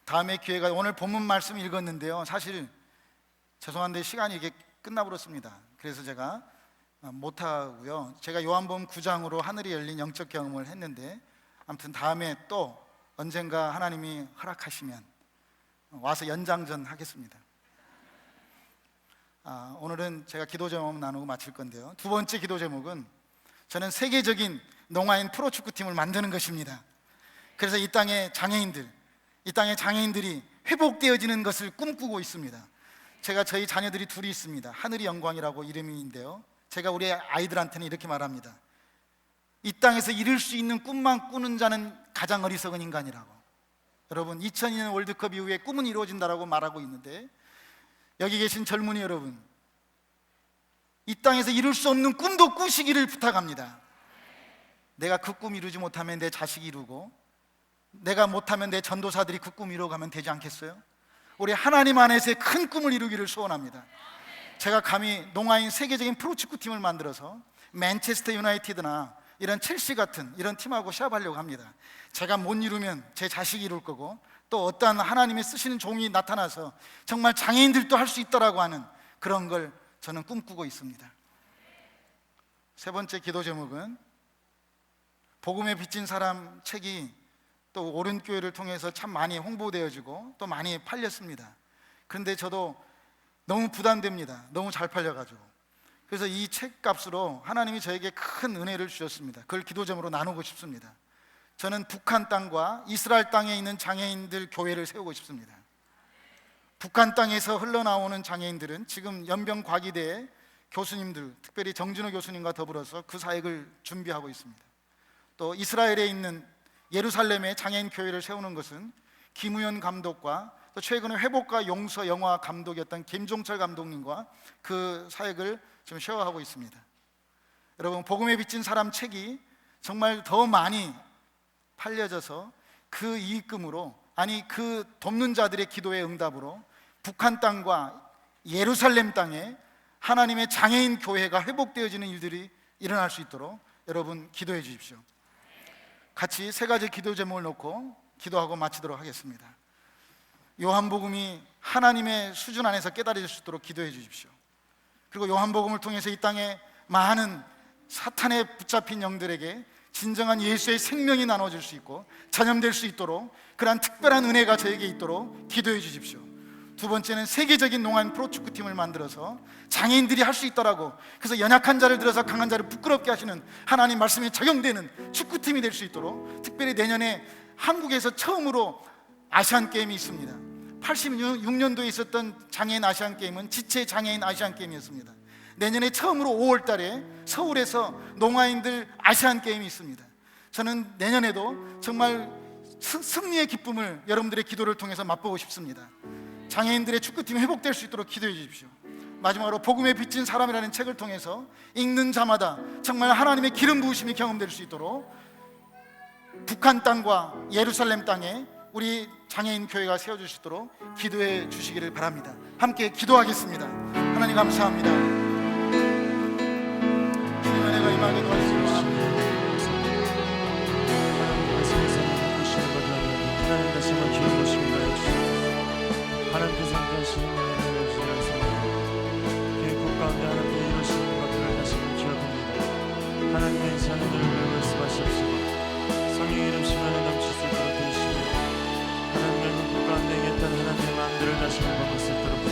다음에 기회가, 오늘 본문 말씀 읽었는데요, 사실 죄송한데 시간이 이게 끝나버렸습니다. 그래서 제가 못하고요, 제가 요한복음 9장으로 하늘이 열린 영적 경험을 했는데, 아무튼 다음에 또 언젠가 하나님이 허락하시면 와서 연장전 하겠습니다. 오늘은 제가 기도 제목 나누고 마칠 건데요, 두 번째 기도 제목은 저는 세계적인 농아인 프로축구팀을 만드는 것입니다. 그래서 이 땅의 장애인들이 회복되어지는 것을 꿈꾸고 있습니다. 제가 저희 자녀들이 둘이 있습니다. 하늘이 영광이라고 이름인데요, 제가 우리 아이들한테는 이렇게 말합니다. 이 땅에서 이룰 수 있는 꿈만 꾸는 자는 가장 어리석은 인간이라고. 여러분, 2002년 월드컵 이후에 꿈은 이루어진다라고 말하고 있는데, 여기 계신 젊은이 여러분, 이 땅에서 이룰 수 없는 꿈도 꾸시기를 부탁합니다. 내가 그 꿈 이루지 못하면 내 자식이 이루고, 내가 못하면 내 전도사들이 그 꿈 이루어가면 되지 않겠어요? 우리 하나님 안에서의 큰 꿈을 이루기를 소원합니다. 제가 감히 농아인 세계적인 프로축구팀을 만들어서 맨체스터 유나이티드나 이런 첼시 같은 이런 팀하고 시합하려고 합니다. 제가 못 이루면 제 자식이 이룰 거고, 또 어떠한 하나님의 쓰시는 종이 나타나서 정말 장애인들도 할 수 있다라고 하는 그런 걸 저는 꿈꾸고 있습니다. 세 번째 기도 제목은 복음에 빚진 사람 책이 또 오른교회를 통해서 참 많이 홍보되어지고 또 많이 팔렸습니다. 그런데 저도 너무 부담됩니다. 너무 잘 팔려가지고. 그래서 이 책값으로 하나님이 저에게 큰 은혜를 주셨습니다. 그걸 기도 제목으로 나누고 싶습니다. 저는 북한 땅과 이스라엘 땅에 있는 장애인들 교회를 세우고 싶습니다. 북한 땅에서 흘러나오는 장애인들은 지금 연병과기대의 교수님들, 특별히 정진호 교수님과 더불어서 그 사역을 준비하고 있습니다. 또 이스라엘에 있는 예루살렘의 장애인 교회를 세우는 것은 김우현 감독과 또 최근에 회복과 용서 영화 감독이었던 김종철 감독님과 그 사역을 지금 쉐어하고 있습니다. 여러분, 복음에 빚진 사람 책이 정말 더 많이 팔려져서 그 이익금으로, 아니 그 돕는 자들의 기도의 응답으로 북한 땅과 예루살렘 땅에 하나님의 장애인 교회가 회복되어지는 일들이 일어날 수 있도록 여러분 기도해 주십시오. 같이 세 가지 기도 제목을 놓고 기도하고 마치도록 하겠습니다. 요한복음이 하나님의 수준 안에서 깨달아질 수 있도록 기도해 주십시오. 그리고 요한복음을 통해서 이 땅에 많은 사탄에 붙잡힌 영들에게 진정한 예수의 생명이 나눠질 수 있고 전염될 수 있도록 그러한 특별한 은혜가 저에게 있도록 기도해 주십시오. 두 번째는 세계적인 농아인 프로축구팀을 만들어서 장애인들이 할 수 있더라고, 그래서 연약한 자를 들어서 강한 자를 부끄럽게 하시는 하나님 말씀에 적용되는 축구팀이 될 수 있도록, 특별히 내년에 한국에서 처음으로 아시안게임이 있습니다. 86년도에 있었던 장애인 아시안게임은 지체 장애인 아시안게임이었습니다. 내년에 처음으로 5월 달에 서울에서 농아인들 아시안 게임이 있습니다. 저는 내년에도 정말 승리의 기쁨을 여러분들의 기도를 통해서 맛보고 싶습니다. 장애인들의 축구팀이 회복될 수 있도록 기도해 주십시오. 마지막으로 복음에 비친 사람이라는 책을 통해서 읽는 자마다 정말 하나님의 기름 부으심이 경험될 수 있도록 북한 땅과 예루살렘 땅에 우리 장애인 교회가 세워질 수 있도록 기도해 주시기를 바랍니다. 함께 기도하겠습니다. 하나님 감사합니다. 주님의 은혜가 임하게 도와주시옵소서. 하나님 다시 한번 기회 주시기 바랍니다. 하나님께서 함께하시는 은혜를 주시면서 교회 가운데 하나님께 이루시는 것들을 다시 한번 기억합니다. 하나님의 인사는 늘 말씀하시옵시고 성령의 이름 시간에 넘칠 수 있도록 도우시며 하나님의 국 가운데 있던 하나님의 마음들을 다시 한번 볼 수 있도록